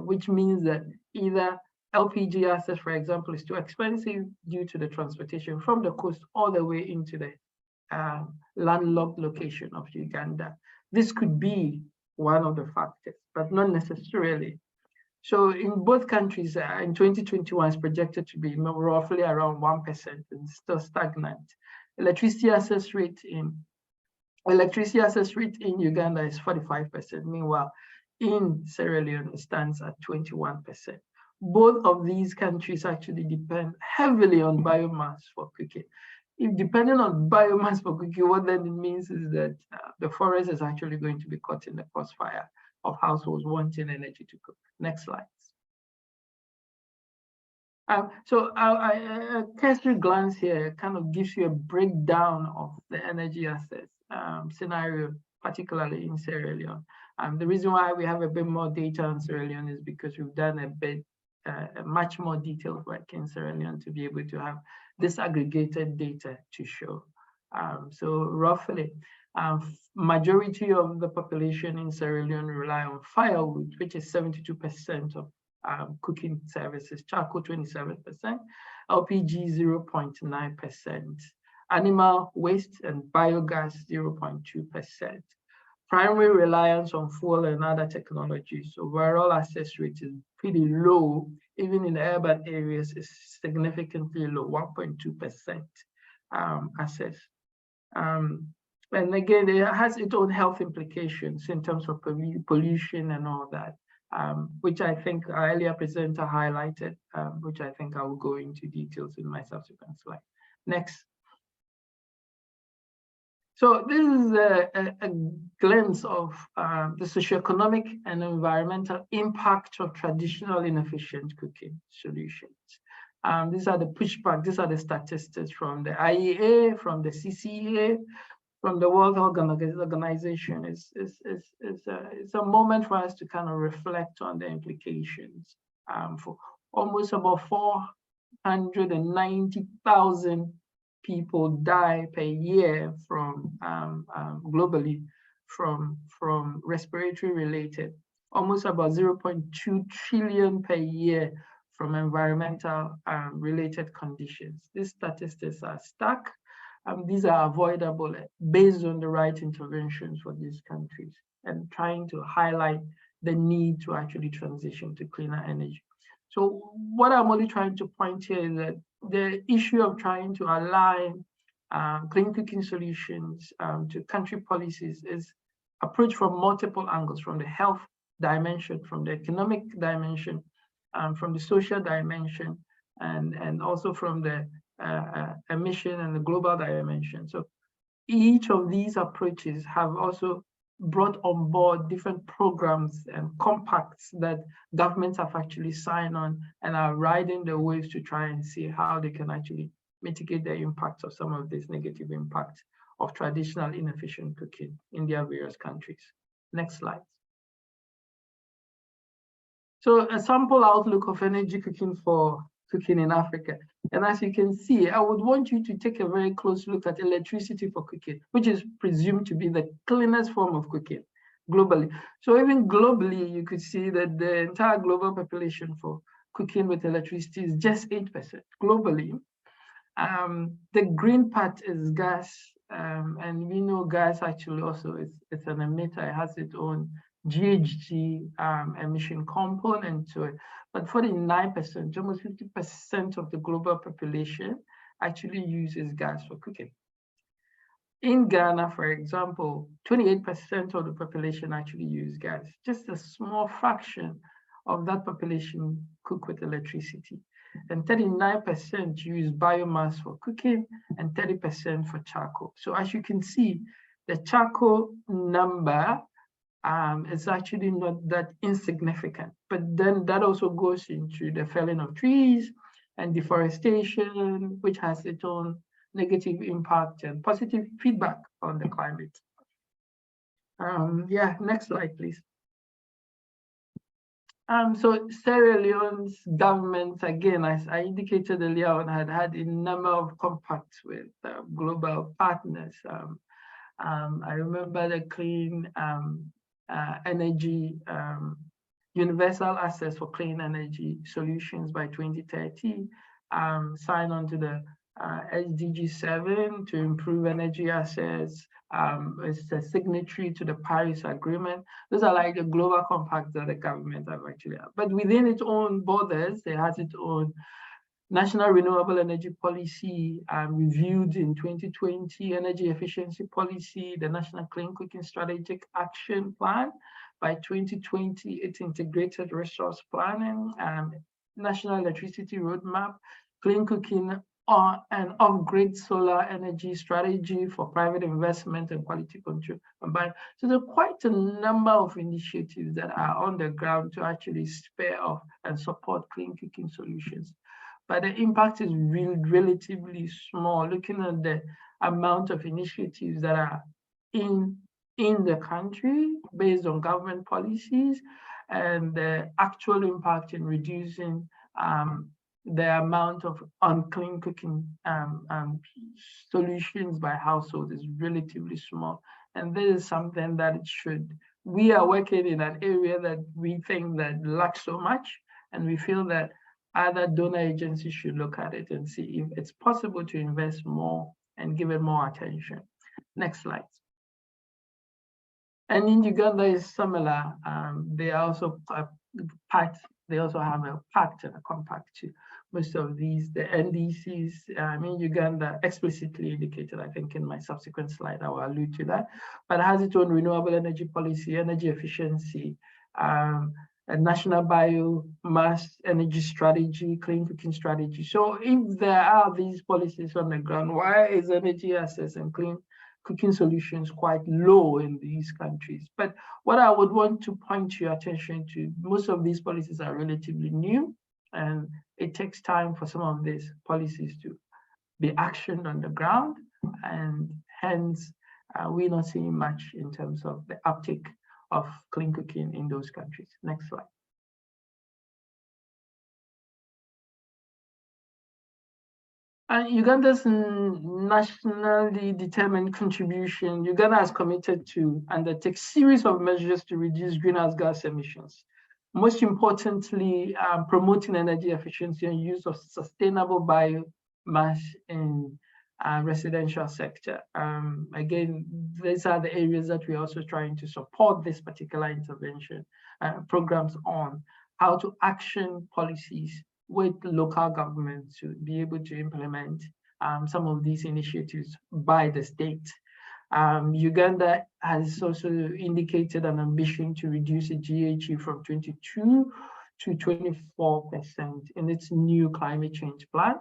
which means that either LPG access, for example, is too expensive due to the transportation from the coast all the way into the landlocked location of Uganda. This could be one of the factors, but not necessarily. So in both countries, in 2021, it's projected to be roughly around 1% and still stagnant. Electricity access rate in Uganda is 45%. Meanwhile, in Sierra Leone, it stands at 21%. Both of these countries actually depend heavily on biomass for cooking. If depending on biomass for cooking, what then it means is that the forest is actually going to be caught in the crossfire of households wanting energy to cook. Next slide. So a cursory glance here kind of gives you a breakdown of the energy access scenario, particularly in Sierra Leone. The reason why we have a bit more data on Sierra Leone is because we've done a bit much more detailed work in Sierra Leone to be able to have disaggregated data to show. So roughly, majority of the population in Sierra Leone rely on firewood, which is 72% of cooking services, charcoal 27%, LPG 0.9%, animal waste and biogas 0.2%. Primary reliance on fuel and other technologies. So overall access rate is pretty low, even in urban areas is significantly low, 1.2% access. And again, it has its own health implications in terms of pollution and all that, which I think our earlier presenter highlighted, which I think I will go into details in my subsequent slide. Next. So this is a glimpse of the socioeconomic and environmental impact of traditional inefficient cooking solutions. These are the pushback, these are the statistics from the IEA, from the CCA, from the World Health Organization. It's a moment for us to kind of reflect on the implications. For almost about 490,000 people die per year from globally from respiratory related, almost about 0.2 trillion per year from environmental related conditions. These statistics are stuck. These are avoidable based on the right interventions for these countries and trying to highlight the need to actually transition to cleaner energy. So what I'm only trying to point here is that the issue of trying to align clean cooking solutions to country policies is approached from multiple angles, from the health dimension, from the economic dimension, from the social dimension, and also from the emission and the global dimension. So each of these approaches have also brought on board different programs and compacts that governments have actually signed on and are riding the waves to try and see how they can actually mitigate the impacts of some of these negative impacts of traditional inefficient cooking in their various countries. Next slide. So a sample outlook of energy cooking for cooking in Africa. And as you can see, I would want you to take a very close look at electricity for cooking, which is presumed to be the cleanest form of cooking globally. So even globally, you could see that the entire global population for cooking with electricity is just 8% globally. The green part is gas, and we know gas actually also it's an emitter. It has its own GHG emission component to it. But 49%, almost 50% of the global population actually uses gas for cooking. In Ghana, for example, 28% of the population actually use gas. Just a small fraction of that population cook with electricity. And 39% use biomass for cooking and 30% for charcoal. So as you can see, the charcoal number is actually not that insignificant, but then that also goes into the felling of trees and deforestation, which has its own negative impact and positive feedback on the climate. Yeah, next slide, please. So Sierra Leone's government, again, as I indicated earlier on, had a number of compacts with global partners. I remember the clean energy, universal access for clean energy solutions by 2030, signed on to the SDG 7 to improve energy access. It's a signatory to the Paris Agreement. Those are like the global compacts that the government have actually had. But within its own borders, it has its own National Renewable Energy Policy reviewed in 2020, Energy Efficiency Policy, the National Clean Cooking Strategic Action Plan. By 2020, it's Integrated Resource Planning, National Electricity Roadmap, Clean Cooking and Off-Grid Solar Energy Strategy for Private Investment and Quality Control. So there are quite a number of initiatives that are on the ground to actually spare off and support clean cooking solutions. But the impact is relatively small, looking at the amount of initiatives that are in the country based on government policies and the actual impact in reducing the amount of unclean cooking solutions by households is relatively small. And this is something that we are working in an area that we think that lacks so much, and we feel that other donor agencies should look at it and see if it's possible to invest more and give it more attention. Next slide. And in Uganda is similar. They are also they also have a pact and a compact to most of these. The NDCs in Uganda explicitly indicated, I think in my subsequent slide, I will allude to that, but it has its own renewable energy policy, energy efficiency, a national biomass energy strategy, clean cooking strategy. So if there are these policies on the ground, why is energy access and clean cooking solutions quite low in these countries? But what I would want to point your attention to, most of these policies are relatively new, and it takes time for some of these policies to be actioned on the ground, and hence we're not seeing much in terms of the uptake of clean cooking in those countries. Next slide. Uganda's nationally determined contribution, Uganda has committed to undertake series of measures to reduce greenhouse gas emissions. Most importantly, promoting energy efficiency and use of sustainable biomass in residential sector. Again, these are the areas that we're also trying to support this particular intervention programs on, how to action policies with local governments to be able to implement some of these initiatives by the state. Uganda has also indicated an ambition to reduce the GHG from 22 to 24% in its new climate change plan.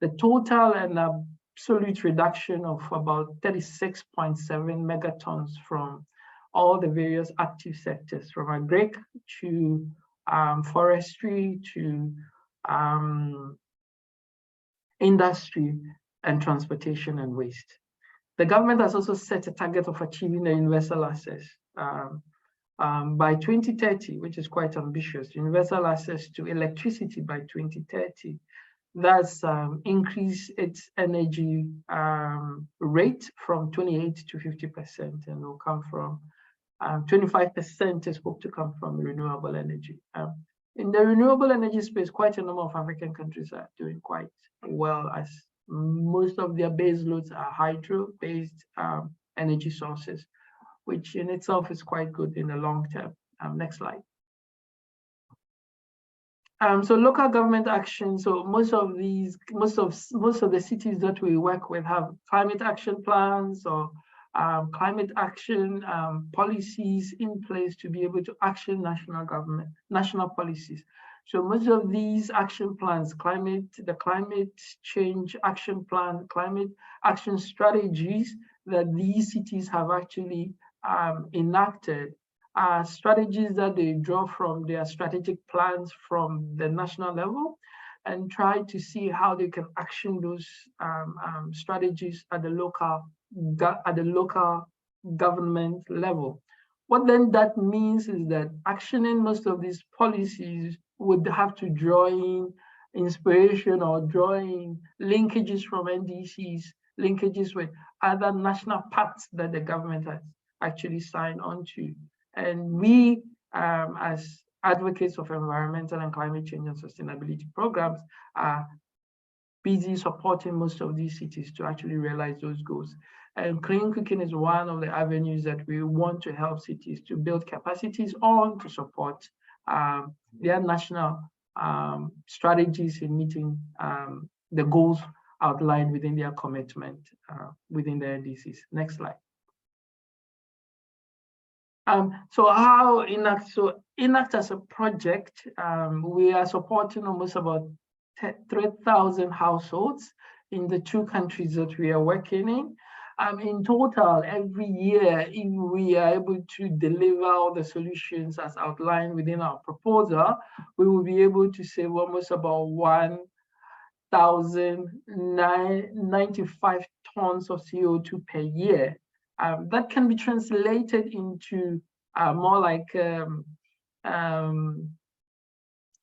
The total and absolute reduction of about 36.7 megatons from all the various active sectors, from agric to forestry to industry and transportation and waste. The government has also set a target of achieving the universal access by 2030, which is quite ambitious, universal access to electricity by 2030. That's increase its energy rate from 28 to 50%, and will come from 25% is hoped to come from renewable energy. In the renewable energy space, quite a number of African countries are doing quite well, as most of their base loads are hydro-based energy sources, which in itself is quite good in the long term. Next slide. So local government action. So most of the cities that we work with have climate action plans or climate action policies in place to be able to action national policies. So most of these action plans, the climate change action plan, climate action strategies that these cities have actually enacted are strategies that they draw from their strategic plans from the national level, and try to see how they can action those strategies at the local government level. What then that means is that actioning most of these policies would have to draw in inspiration or draw in linkages from NDCs, linkages with other national pacts that the government has actually signed on to. And we, as advocates of environmental and climate change and sustainability programs, are busy supporting most of these cities to actually realize those goals. And clean cooking is one of the avenues that we want to help cities to build capacities on to support their national strategies in meeting the goals outlined within their commitment within the NDCs. Next slide. So how ENACT, so ENACT as a project, we are supporting almost about 3,000 households in the 2 countries that we are working in. In total, every year, if we are able to deliver all the solutions as outlined within our proposal, we will be able to save almost about 1,095 tons of CO2 per year. That can be translated into more like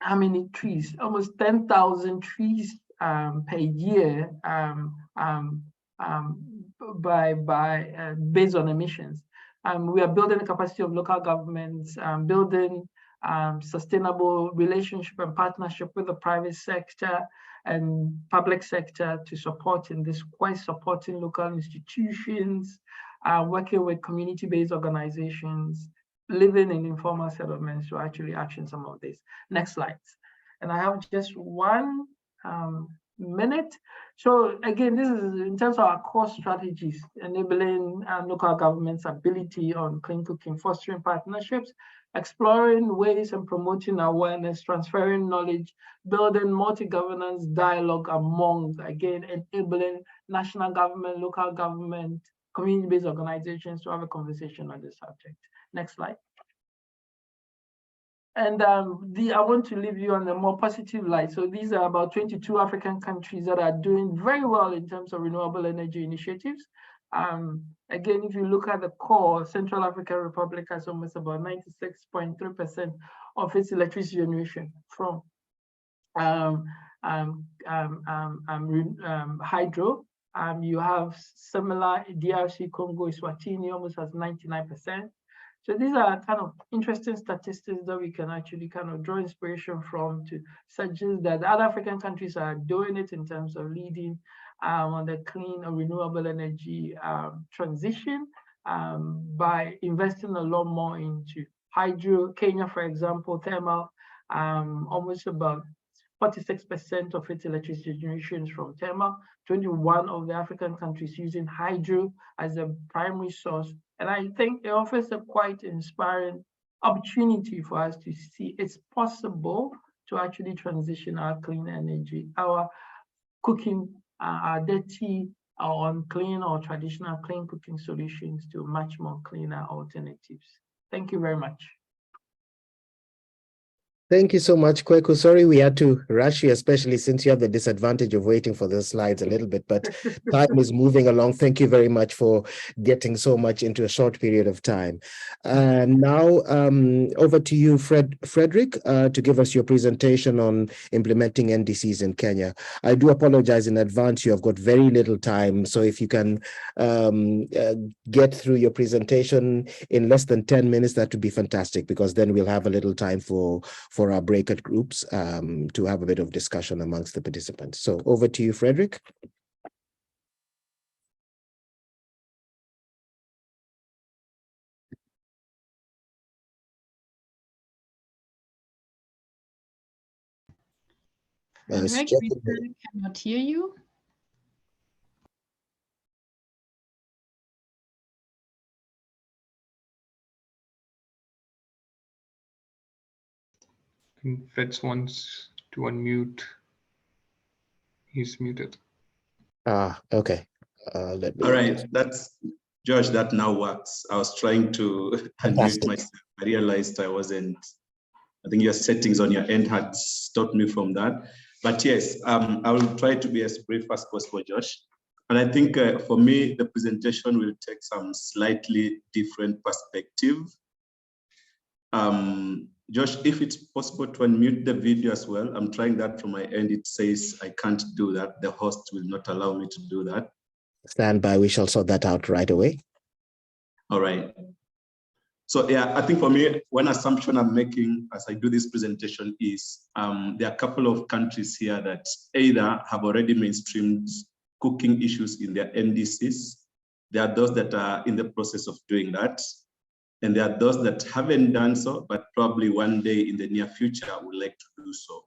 how many trees? Almost 10,000 trees per year based on emissions. We are building the capacity of local governments, building sustainable relationship and partnership with the private sector and public sector to support in this, quite supporting local institutions, working with community-based organizations, living in informal settlements to actually action some of this. Next slide. And I have just 1 minute. So again, this is in terms of our core strategies, enabling local government's ability on clean cooking, fostering partnerships, exploring ways and promoting awareness, transferring knowledge, building multi-governance dialogue among, again, enabling national government, local government, community-based organizations to have a conversation on this subject. Next slide. And I want to leave you on a more positive light. So these are about 22 African countries that are doing very well in terms of renewable energy initiatives. Again, if you look at the core, Central African Republic has almost about 96.3% of its electricity generation from hydro. You have similar, DRC Congo, Eswatini almost has 99%. So these are kind of interesting statistics that we can actually kind of draw inspiration from to suggest that other African countries are doing it in terms of leading on the clean or renewable energy transition by investing a lot more into hydro. Kenya, for example, thermal, almost about 46% of its electricity generation is from thermal. 21 of the African countries using hydro as a primary source. And I think it offers a quite inspiring opportunity for us to see it's possible to actually transition our clean energy, our cooking, our dirty, our unclean or traditional clean cooking solutions to much more cleaner alternatives. Thank you very much. Thank you so much, Kweku. Sorry we had to rush you, especially since you have the disadvantage of waiting for the slides a little bit, but time is moving along. Thank you very much for getting so much into a short period of time. Now, over to you, Frederick, to give us your presentation on implementing NDCs in Kenya. I do apologize in advance. You have got very little time. So if you can get through your presentation in less than 10 minutes, that would be fantastic, because then we'll have a little time for our breakout groups to have a bit of discussion amongst the participants. So over to you, Frederick. Frederick, we cannot hear you. Fred wants to unmute. He's muted. Okay. Let me. All right, that's Josh. That now works. I was trying to unmute myself. I realized I wasn't. I think your settings on your end had stopped me from that. But yes, I will try to be as brief as possible, Josh. And I think for me, the presentation will take some slightly different perspective Josh, if it's possible to unmute the video as well. I'm trying that from my end. It says I can't do that. The host will not allow me to do that. Stand by. We shall sort that out right away. All right. So yeah, I think for me, one assumption I'm making as I do this presentation is there are a couple of countries here that either have already mainstreamed cooking issues in their NDCs. There are those that are in the process of doing that. And there are those that haven't done so, but probably one day in the near future would like to do so.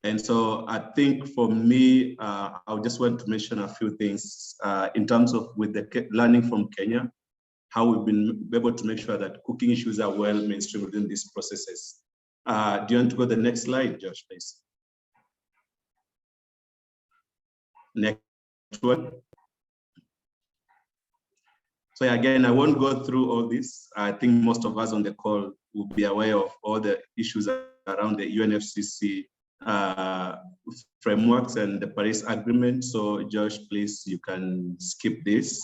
And so I think for me, I just want to mention a few things in terms of with the learning from Kenya, how we've been able to make sure that cooking issues are well mainstream within these processes. Do you want to go to the next slide, Josh, please? Next one. So again, I won't go through all this. I think most of us on the call will be aware of all the issues around the UNFCCC frameworks and the Paris Agreement. So Josh, please, you can skip this.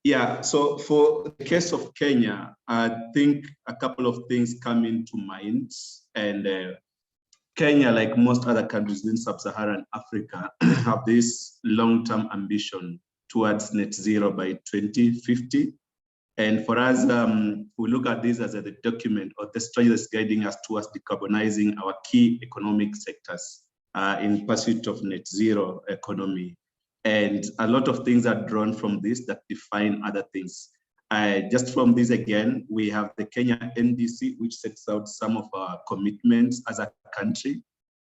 Yeah, so for the case of Kenya, I think a couple of things come into mind. And Kenya, like most other countries in sub-Saharan Africa, have this long-term ambition towards net zero by 2050. And for us, we look at this as a document or the strategy that's guiding us towards decarbonizing our key economic sectors in pursuit of net zero economy. And a lot of things are drawn from this that define other things. Just from this again, we have the Kenya NDC, which sets out some of our commitments as a country.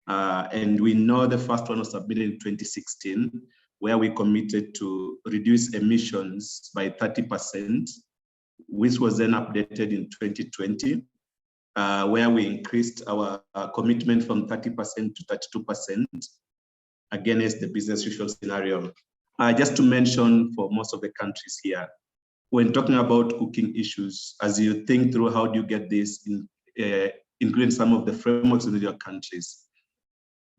And we know the first one was submitted in 2016, where we committed to reduce emissions by 30%, which was then updated in 2020, where we increased our commitment from 30% to 32% against the business usual scenario. Just to mention for most of the countries here, when talking about cooking issues, as you think through how do you get this, including some of the frameworks in your countries,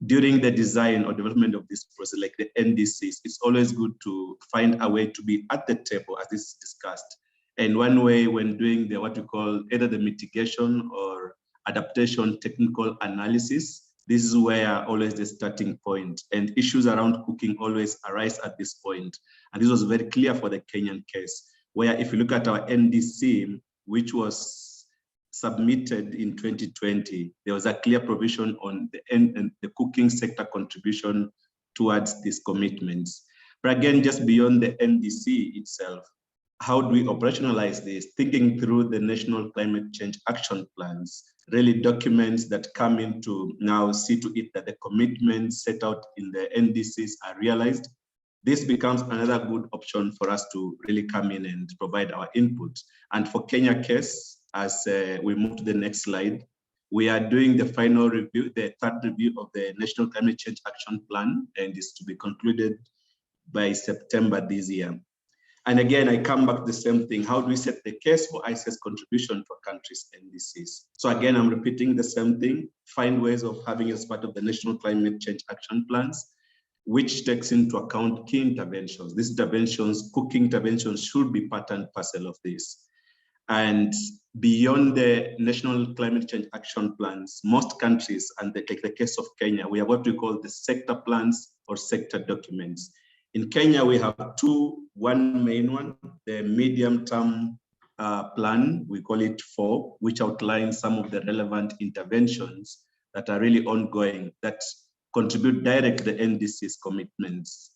during the design or development of this process, like the NDCs, it's always good to find a way to be at the table as this is discussed. And one way when doing the what we call either the mitigation or adaptation technical analysis, this is where always the starting point, and issues around cooking always arise at this point. And this was very clear for the Kenyan case, where if you look at our NDC, which was submitted in 2020, there was a clear provision on the cooking sector contribution towards these commitments. But again, just beyond the NDC itself, how do we operationalize this? Thinking through the National Climate Change Action Plans, really documents that come in to now see to it that the commitments set out in the NDCs are realized. This becomes another good option for us to really come in and provide our input. And for Kenya case, as we move to the next slide, we are doing the final review, the third review of the National Climate Change Action Plan, and is to be concluded by September this year. And again, I come back to the same thing. How do we set the case for ICS contribution for countries' NDCs? So again, I'm repeating the same thing. Find ways of having it as part of the National Climate Change Action Plans, which takes into account key interventions. These interventions, cooking interventions, should be part and parcel of this. And beyond the National Climate Change Action Plans, most countries, and like the case of Kenya, we have what we call the sector plans or sector documents. In Kenya, we have one main one, the medium-term plan, we call it 4, which outlines some of the relevant interventions that are really ongoing, that contribute directly to the NDC's commitments,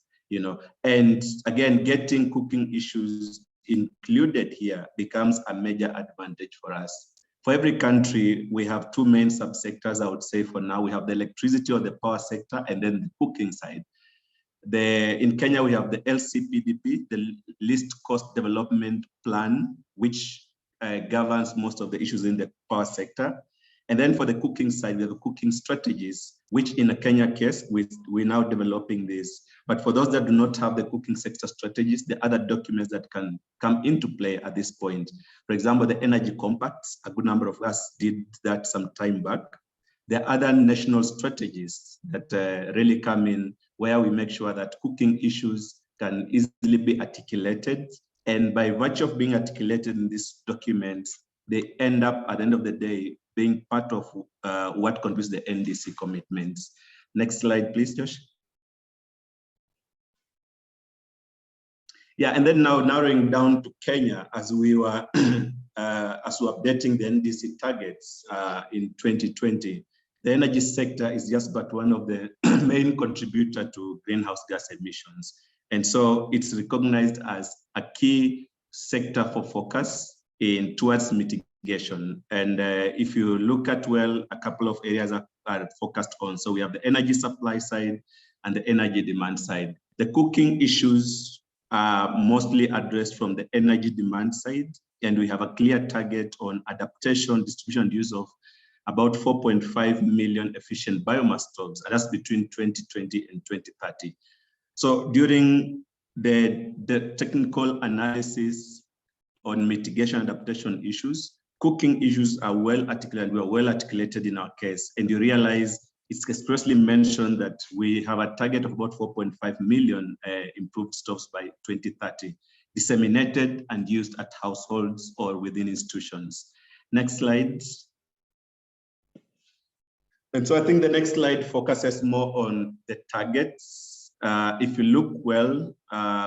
and again, getting cooking issues included here becomes a major advantage for us. For every country, we have 2 main subsectors, I would say for now. We have the electricity or the power sector, and then the cooking side. In Kenya, we have the LCPDP, the Least Cost Development Plan, which governs most of the issues in the power sector. And then for the cooking side, we have the cooking strategies, which in a Kenya case, we're now developing this. But for those that do not have the cooking sector strategies, the other documents that can come into play at this point. For example, the energy compacts, a good number of us did that some time back. There are other national strategies that really come in, where we make sure that cooking issues can easily be articulated And by virtue of being articulated in these documents, they end up at the end of the day being part of what contributes the NDC commitments. Next slide, please, Josh. Yeah, and then now narrowing down to Kenya, as we were updating the NDC targets in 2020, the energy sector is just but one of the main contributor to greenhouse gas emissions. And so it's recognized as a key sector for focus towards mitigation. And if you look at, well, a couple of areas are focused on. So we have the energy supply side and the energy demand side. The cooking issues are mostly addressed from the energy demand side, and we have a clear target on adaptation, distribution, and use of about 4.5 million efficient biomass stoves, and that's between 2020 and 2030. So during the technical analysis on mitigation adaptation issues, cooking issues are well articulated. We are well articulated in our case, and you realize it's expressly mentioned that we have a target of about 4.5 million improved stoves by 2030, disseminated and used at households or within institutions. Next slide. And so I think the next slide focuses more on the targets. If you look well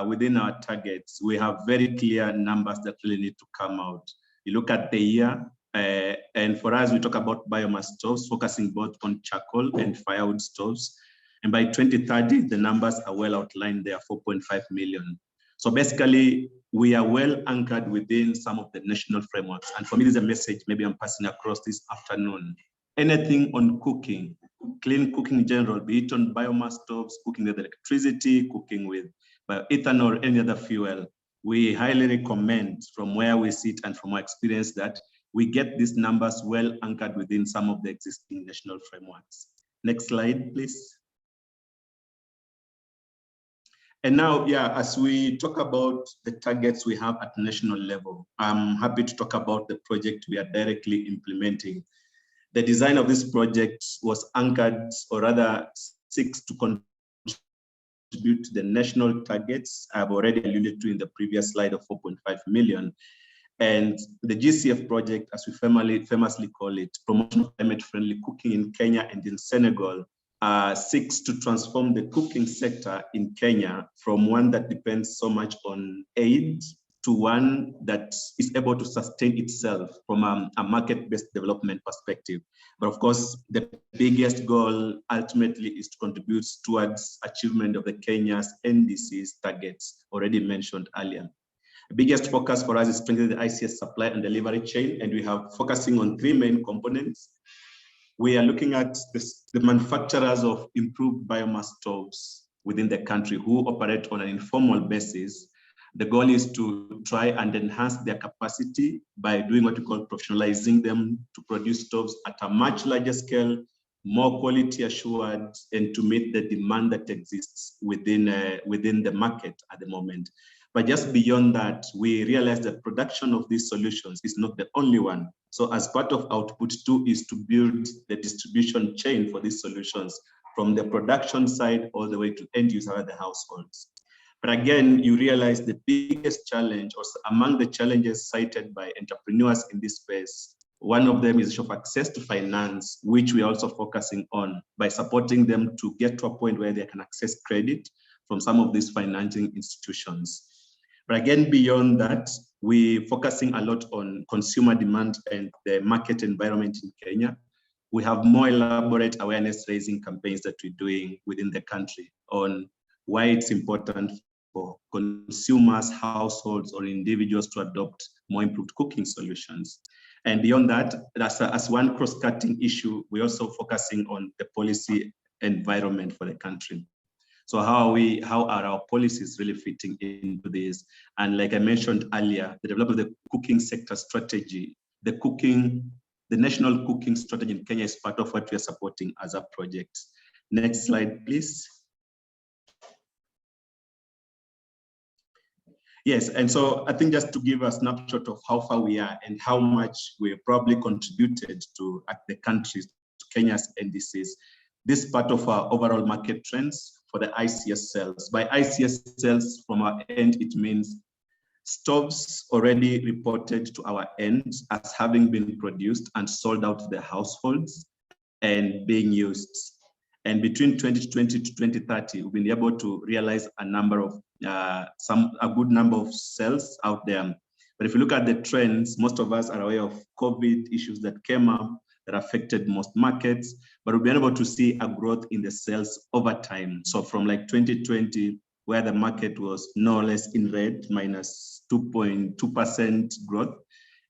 within our targets, we have very clear numbers that really need to come out. You look at the year, and for us, we talk about biomass stoves, focusing both on charcoal and firewood stoves. And by 2030, the numbers are well outlined there, 4.5 million. So basically, we are well anchored within some of the national frameworks. And for me, this is a message maybe I'm passing across this afternoon. Anything on cooking, clean cooking in general, be it on biomass stoves, cooking with electricity, cooking with bioethanol, or any other fuel, we highly recommend from where we sit and from our experience that we get these numbers well anchored within some of the existing national frameworks. Next slide, please. And now, yeah, as we talk about the targets we have at national level, I'm happy to talk about the project we are directly implementing. The design of this project was anchored, or rather seeks to contribute to the national targets I've already alluded to in the previous slide of 4.5 million. And the GCF project, as we famously call it, Promotion of Climate-Friendly Cooking in Kenya and in Senegal, seeks to transform the cooking sector in Kenya from one that depends so much on aid to one that is able to sustain itself from a market-based development perspective. But of course, the biggest goal ultimately is to contribute towards achievement of the Kenya's NDCs targets already mentioned earlier. The biggest focus for us is strengthening the ICS supply and delivery chain, and we have focusing on three main components. We are looking at the manufacturers of improved biomass stoves within the country who operate on an informal basis. The goal is to try and enhance their capacity by doing what we call professionalizing them to produce stoves at a much larger scale, more quality assured, and to meet the demand that exists within the market at the moment. But just beyond that, we realize that production of these solutions is not the only one. So as part of output 2 is to build the distribution chain for these solutions from the production side all the way to end user at the households. But again, you realize the biggest challenge, or among the challenges cited by entrepreneurs in this space, one of them is issue of access to finance, which we're also focusing on by supporting them to get to a point where they can access credit from some of these financing institutions. But again, beyond that, we're focusing a lot on consumer demand and the market environment in Kenya. We have more elaborate awareness raising campaigns that we're doing within the country on why it's important for consumers, households, or individuals to adopt more improved cooking solutions. And beyond that, as one cross-cutting issue, we're also focusing on the policy environment for the country. So how are our policies really fitting into this? And like I mentioned earlier, the development of the cooking sector strategy, the national cooking strategy in Kenya is part of what we are supporting as a project. Next slide, please. Yes, and so I think just to give a snapshot of how far we are and how much we probably contributed to the countries, to Kenya's NDCs, this part of our overall market trends for the ICS cells. By ICS cells from our end, it means stoves already reported to our end as having been produced and sold out to the households and being used. And between 2020 to 2030, we've been able to realize a number of, a good number of cells out there. But if you look at the trends, most of us are aware of COVID issues that came up that affected most markets, but we've been able to see a growth in the sales over time. So from like 2020, where the market was more or less in red, minus 2.2% growth,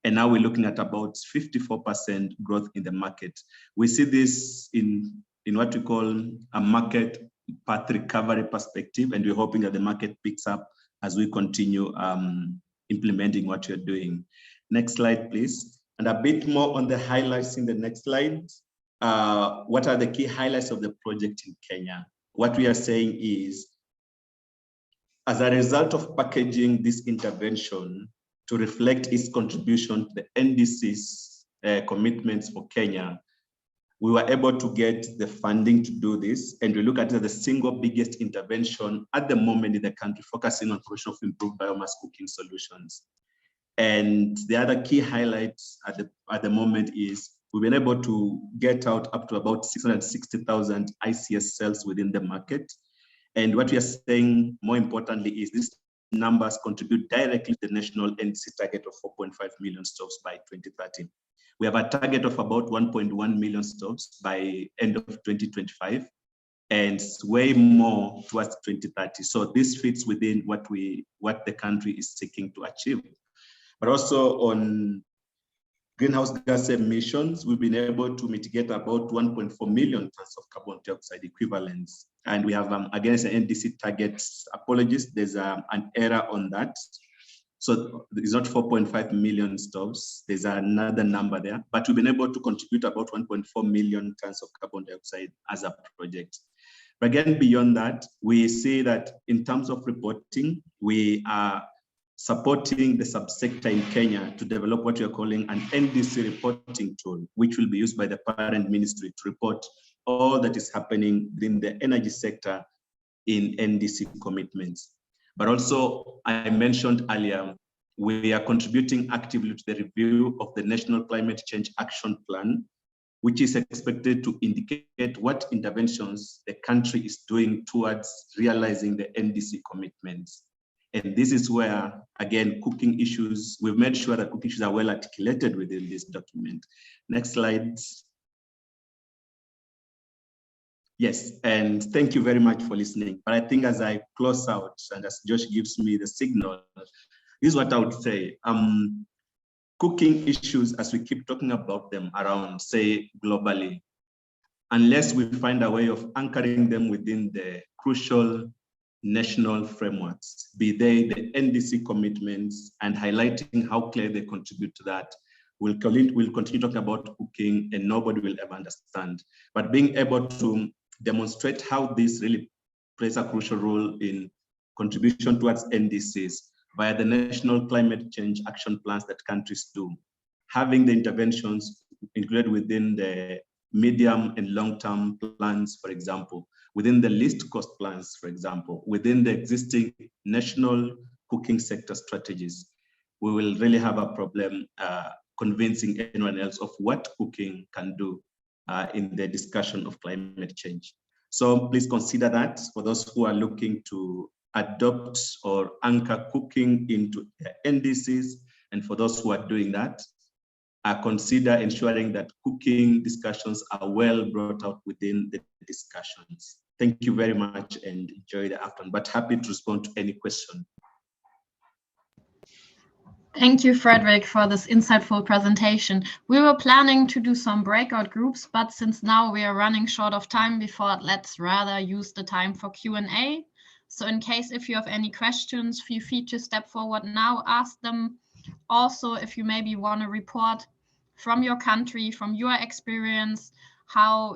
and now we're looking at about 54% growth in the market. We see this in what we call a market path recovery perspective, and we're hoping that the market picks up as we continue implementing what you're doing. Next slide, please. And a bit more on the highlights in the next slide. What are the key highlights of the project in Kenya? What we are saying is, as a result of packaging this intervention to reflect its contribution to the NDC's commitments for Kenya, we were able to get the funding to do this, and we look at it as the single biggest intervention at the moment in the country, focusing on provision of improved biomass cooking solutions. And the other key highlights at the moment is we've been able to get out up to about 660,000 ICS cells within the market. And what we are saying, more importantly, is these numbers contribute directly to the national NDC target of 4.5 million stoves by 2030. We have a target of about 1.1 million stoves by end of 2025, and way more towards 2030. So this fits within what the country is seeking to achieve. But also on greenhouse gas emissions, we've been able to mitigate about 1.4 million tons of carbon dioxide equivalents. And we have, against the NDC targets, apologies, there's an error on that. So it's not 4.5 million stoves, there's another number there, but we've been able to contribute about 1.4 million tons of carbon dioxide as a project. But again, beyond that, we see that in terms of reporting, we are supporting the subsector in Kenya to develop what we are calling an NDC reporting tool, which will be used by the parent ministry to report all that is happening in the energy sector in NDC commitments. But also, I mentioned earlier, we are contributing actively to the review of the National Climate Change Action Plan, which is expected to indicate what interventions the country is doing towards realizing the NDC commitments. And this is where, again, cooking issues, we've made sure that cooking issues are well articulated within this document. Next slide. Yes, and thank you very much for listening. But I think as I close out and as Josh gives me the signal, this is what I would say. Cooking issues, as we keep talking about them around, say, globally, unless we find a way of anchoring them within the crucial national frameworks, be they the NDC commitments, and highlighting how clear they contribute to that, we'll continue talking about cooking and nobody will ever understand. But being able to demonstrate how this really plays a crucial role in contribution towards NDCs via the national climate change action plans that countries do, having the interventions included within the medium and long-term plans, for example, within the least cost plans, for example, within the existing national cooking sector strategies, we will really have a problem convincing anyone else of what cooking can do in the discussion of climate change. So please consider that for those who are looking to adopt or anchor cooking into the NDCs, and for those who are doing that, consider ensuring that cooking discussions are well brought out within the discussions. Thank you very much and enjoy the afternoon, but happy to respond to any question. Thank you, Frederick, for this insightful presentation. We were planning to do some breakout groups, but since now we are running short of time before, let's rather use the time for Q&A. So in case if you have any questions, feel free to step forward now, ask them. Also, if you maybe want to report from your country, from your experience, how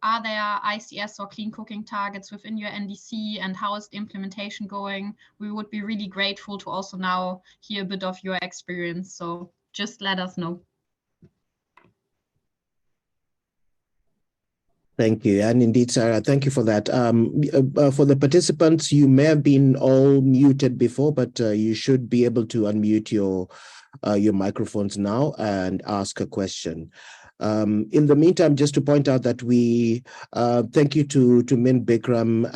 are there ICS or clean cooking targets within your NDC, and how is the implementation going? We would be really grateful to also now hear a bit of your experience. So just let us know. Thank you. And indeed, Sarah, thank you for that. For the participants, you may have been all muted before, but you should be able to unmute your microphones now and ask a question. In the meantime, just to point out that we thank you to Min Bikram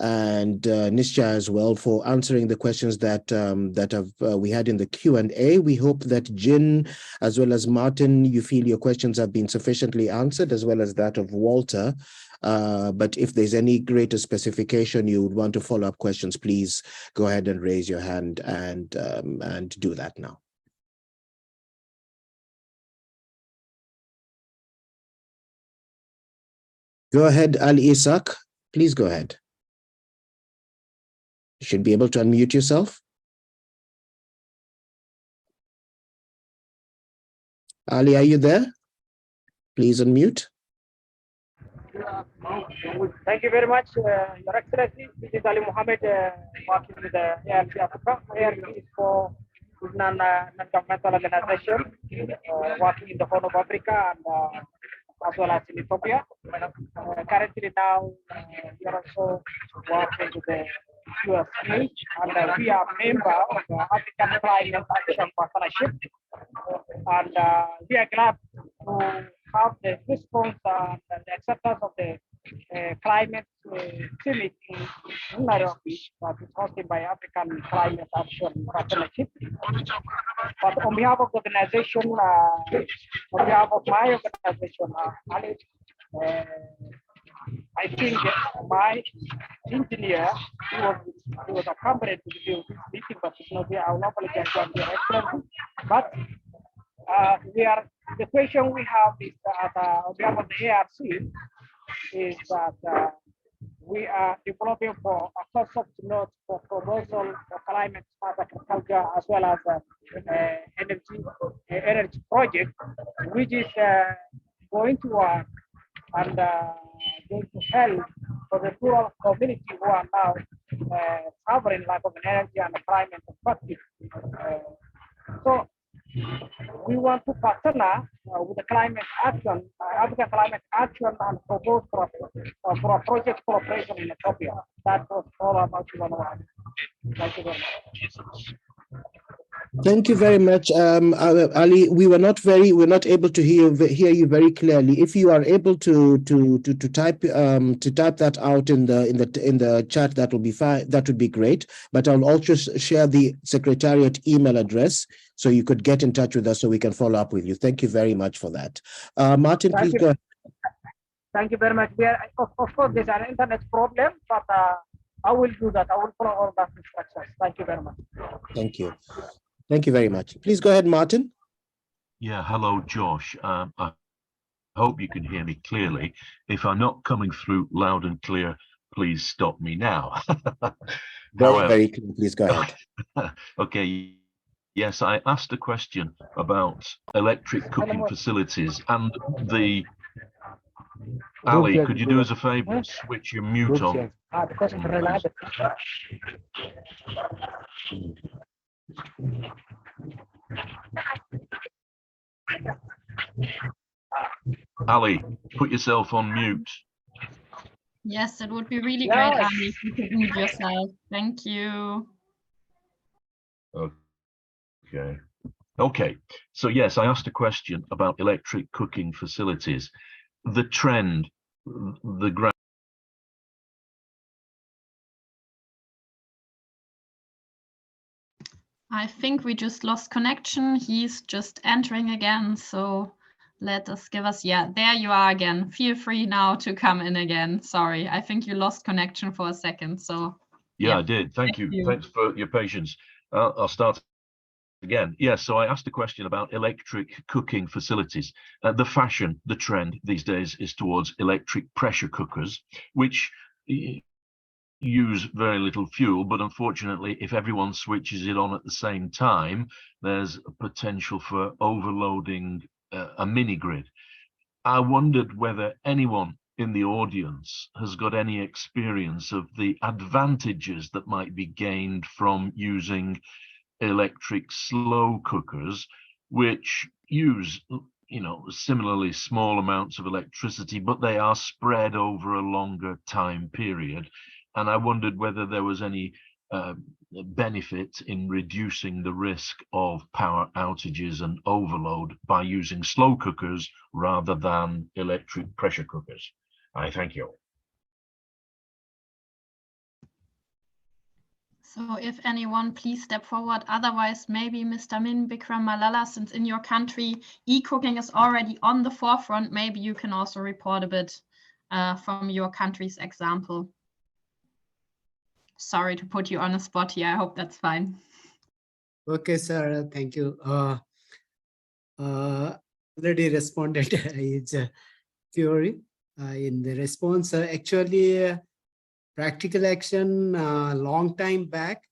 and Nisha as well for answering the questions that we had in the Q&A. We hope that Jin, as well as Martin, you feel your questions have been sufficiently answered, as well as that of Walter. But if there's any greater specification you would want to follow up questions, please go ahead and raise your hand and do that now. Go ahead, Ali Isak. Please go ahead. You should be able to unmute yourself. Ali, are you there? Please unmute. Thank you very much, Your Excellency. This is Ali Mohammed, working with the ARC Africa. ARC is for non-governmental organization working in the Horn of Africa and as well as in Ethiopia. Currently now, we are also working with the USH, and we are a member of the African Climate Action Partnership. And we are glad to have the response and the acceptance of the climate summit in Nairobi that is hosted by African Climate Action Partnership. But on behalf of the organization, on behalf of my organization, I think my engineer, he was accompanied to the meeting, but he's not here. I will not apologize to Your Excellency. But the question we have is that on behalf of the ARC is that we are developing for a concept note for proposal for climate smart agriculture as well as energy project, which is going to work and going to help for the rural community who are now suffering lack of energy and climate perspective. So we want to partner with the climate action, African climate action, and propose for a project cooperation in Ethiopia. That was all about one. Thank you very much. Thank you very much, Ali. We're not able to hear you very clearly. If you are able to type that out in the chat, that will be fine. That would be great. But I'll also share the Secretariat email address so you could get in touch with us so we can follow up with you. Thank you very much for that. Martin, please go ahead. Thank you very much. Of course, there's an internet problem, but I will do that. I will follow all that instructions. Thank you very much. Thank you. Thank you very much. Please go ahead, Martin. Yeah, hello, Josh. I hope you can hear me clearly. If I'm not coming through loud and clear, please stop me now. Very clear. Please go ahead. Okay. Yes, I asked a question about electric cooking facilities and the... Ali, could you do us a favor and switch your mute on? Ali, put yourself on mute. Yes, it would be really great, Ali, if you could mute yourself. Thank you. Okay. So yes, I asked a question about electric cooking facilities. The trend, the ground. I think we just lost connection. He's just entering again. So yeah, there you are again. Feel free now to come in again. Sorry, I think you lost connection for a second. So yeah, I did. Thank you. Thanks for your patience. I'll start again. Yeah, so I asked a question about electric cooking facilities. The fashion, the trend these days is towards electric pressure cookers, which use very little fuel, but unfortunately, if everyone switches it on at the same time, there's a potential for overloading a mini grid. I wondered whether anyone in the audience has got any experience of the advantages that might be gained from using electric slow cookers, which use similarly small amounts of electricity, but they are spread over a longer time period. And I wondered whether there was any benefit in reducing the risk of power outages and overload by using slow cookers rather than electric pressure cookers. I thank you. So if anyone, please step forward. Otherwise, maybe Mr. Min Bikram Malala, since in your country, e-cooking is already on the forefront, maybe you can also report a bit from your country's example. Sorry to put you on a spot here. I hope that's fine. Okay, sir. Thank you. Already responded is theory. In the response, actually, practical action, long time back,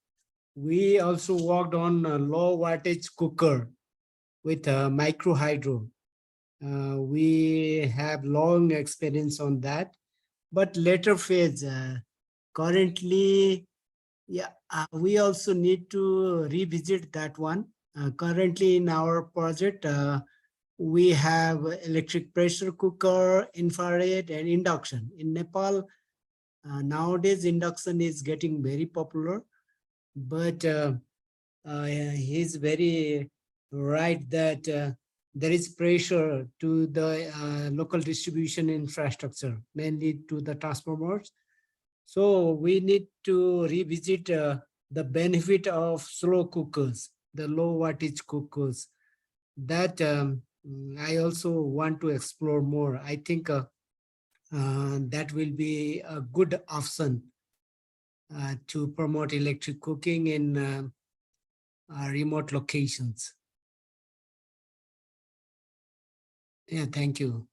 we also worked on a low wattage cooker with micro hydro. We have long experience on that, but later phase, currently, yeah, we also need to revisit that one. Currently in our project, we have electric pressure cooker, infrared, and induction. In Nepal, nowadays induction is getting very popular, but he's very right that there is pressure to the local distribution infrastructure, mainly to the transformers. So we need to revisit the benefit of slow cookers, the low wattage cookers. That I also want to explore more. I think that will be a good option to promote electric cooking in remote locations. Yeah, thank you.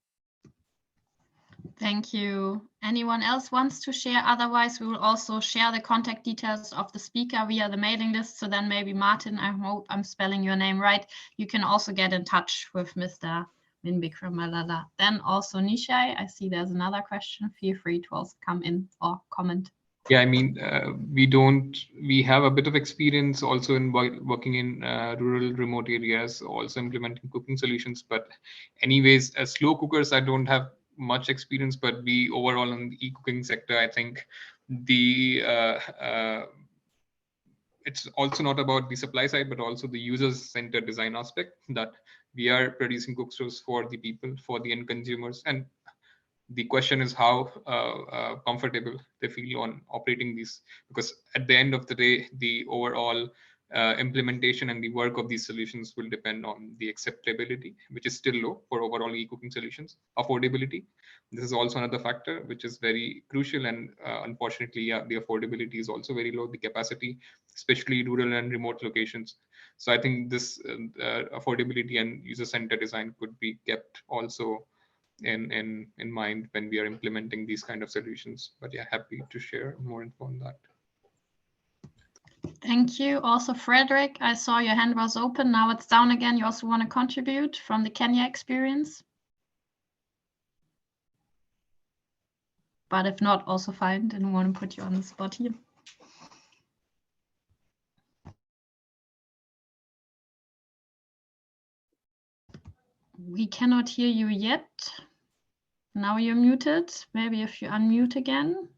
Thank you. Anyone else wants to share? Otherwise, we will also share the contact details of the speaker via the mailing list. So then maybe Martin, I hope I'm spelling your name right. You can also get in touch with Mr. Min Bikram Malala. Then also Nishai, I see there's another question. Feel free to also come in or comment. Yeah, I mean, we have a bit of experience also in working in rural remote areas, also implementing cooking solutions. But anyways, as slow cookers, I don't have much experience, but we overall in the e-cooking sector, I think it's also not about the supply side, but also the user-centered design aspect, that we are producing cookstoves for the people, for the end consumers. And the question is how comfortable they feel on operating these, because at the end of the day, the overall implementation and the work of these solutions will depend on the acceptability, which is still low for overall e-cooking solutions. Affordability, this is also another factor which is very crucial, and unfortunately, yeah, the affordability is also very low, the capacity, especially rural and remote locations. So I think this affordability and user-centered design could be kept also in mind when we are implementing these kind of solutions. But yeah, happy to share more info on that. Thank you. Also, Frederick, I saw your hand was open. Now it's down again. You also want to contribute from the Kenya experience? But if not, also fine. Didn't want to put you on the spot here. We cannot hear you yet. Now you're muted. Maybe if you unmute again.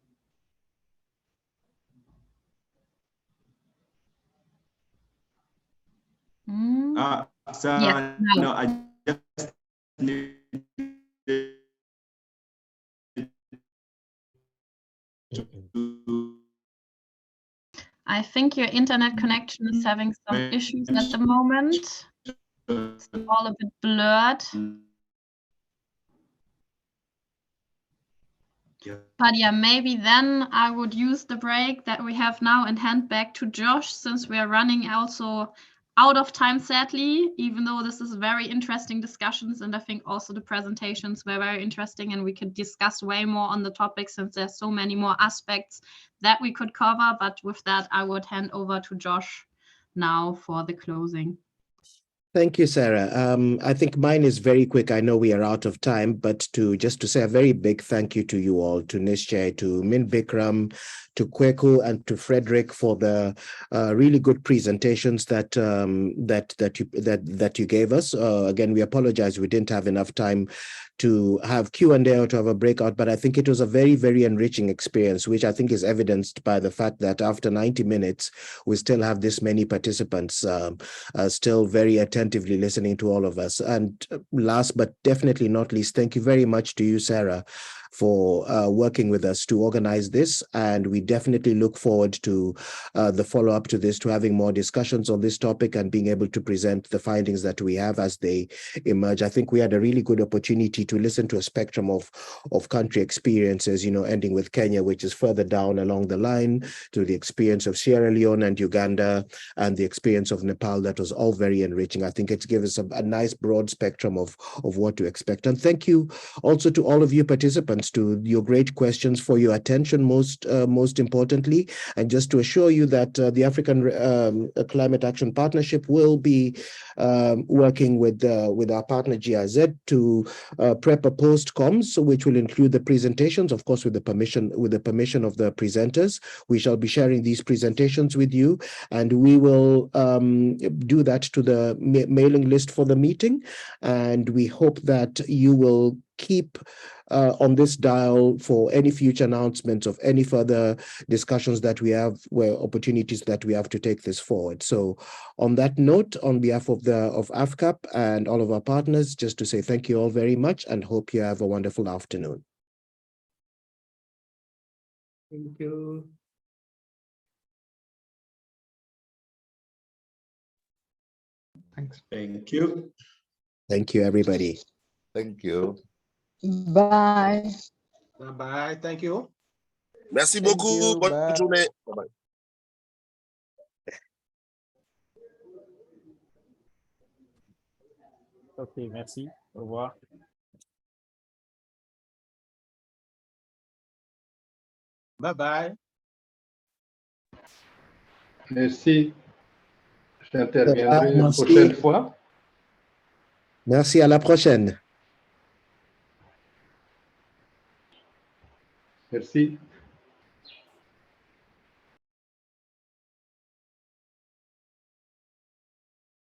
So, yes, no, I just need to... I think your internet connection is having some issues at the moment. It's all a bit blurred. But yeah, maybe then I would use the break that we have now and hand back to Josh, since we are running also out of time, sadly, even though this is very interesting discussions. And I think also the presentations were very interesting, and we could discuss way more on the topic since there's so many more aspects that we could cover. But with that, I would hand over to Josh now for the closing. Thank you, Sarah. I think mine is very quick. I know we are out of time, but just to say a very big thank you to you all, to Nishchai, to Min Bikram, Kweku and to Frederick for the really good presentations that you gave us. Again, we apologize we didn't have enough time to have Q&A or to have a breakout, but I think it was a very, very enriching experience, which I think is evidenced by the fact that after 90 minutes, we still have this many participants still very attentively listening to all of us. And last but definitely not least, thank you very much to you, Sarah, for working with us to organize this. And we definitely look forward to the follow-up to this, to having more discussions on this topic and being able to present the findings that we have as they emerge. I think we had a really good opportunity to listen to a spectrum of country experiences, ending with Kenya, which is further down along the line, to the experience of Sierra Leone and Uganda, and the experience of Nepal. That was all very enriching. I think it's given us a nice broad spectrum of what to expect. And thank you also to all of you participants, to your great questions, for your attention most importantly, and just to assure you that the African Climate Action Partnership will be working with our partner GIZ to prep a post-coms, which will include the presentations, of course, with the permission of the presenters. We shall be sharing these presentations with you, and we will do that to the mailing list for the meeting. And we hope that you will keep on this dial for any future announcements of any further discussions that we have, where opportunities that we have to take this forward. So on that note, on behalf of AfCAP and all of our partners, just to say thank you all very much and hope you have a wonderful afternoon. Thank you. Thanks. Thank you. Thank you, everybody. Thank you. Bye. Bye-bye. Thank you. Merci Thank beaucoup. you. Bonne Bye. journée. Bye-bye. Ok, merci. Au revoir. Bye-bye. Merci. J'interviendrai une Merci. prochaine fois. Merci, à la prochaine. Merci.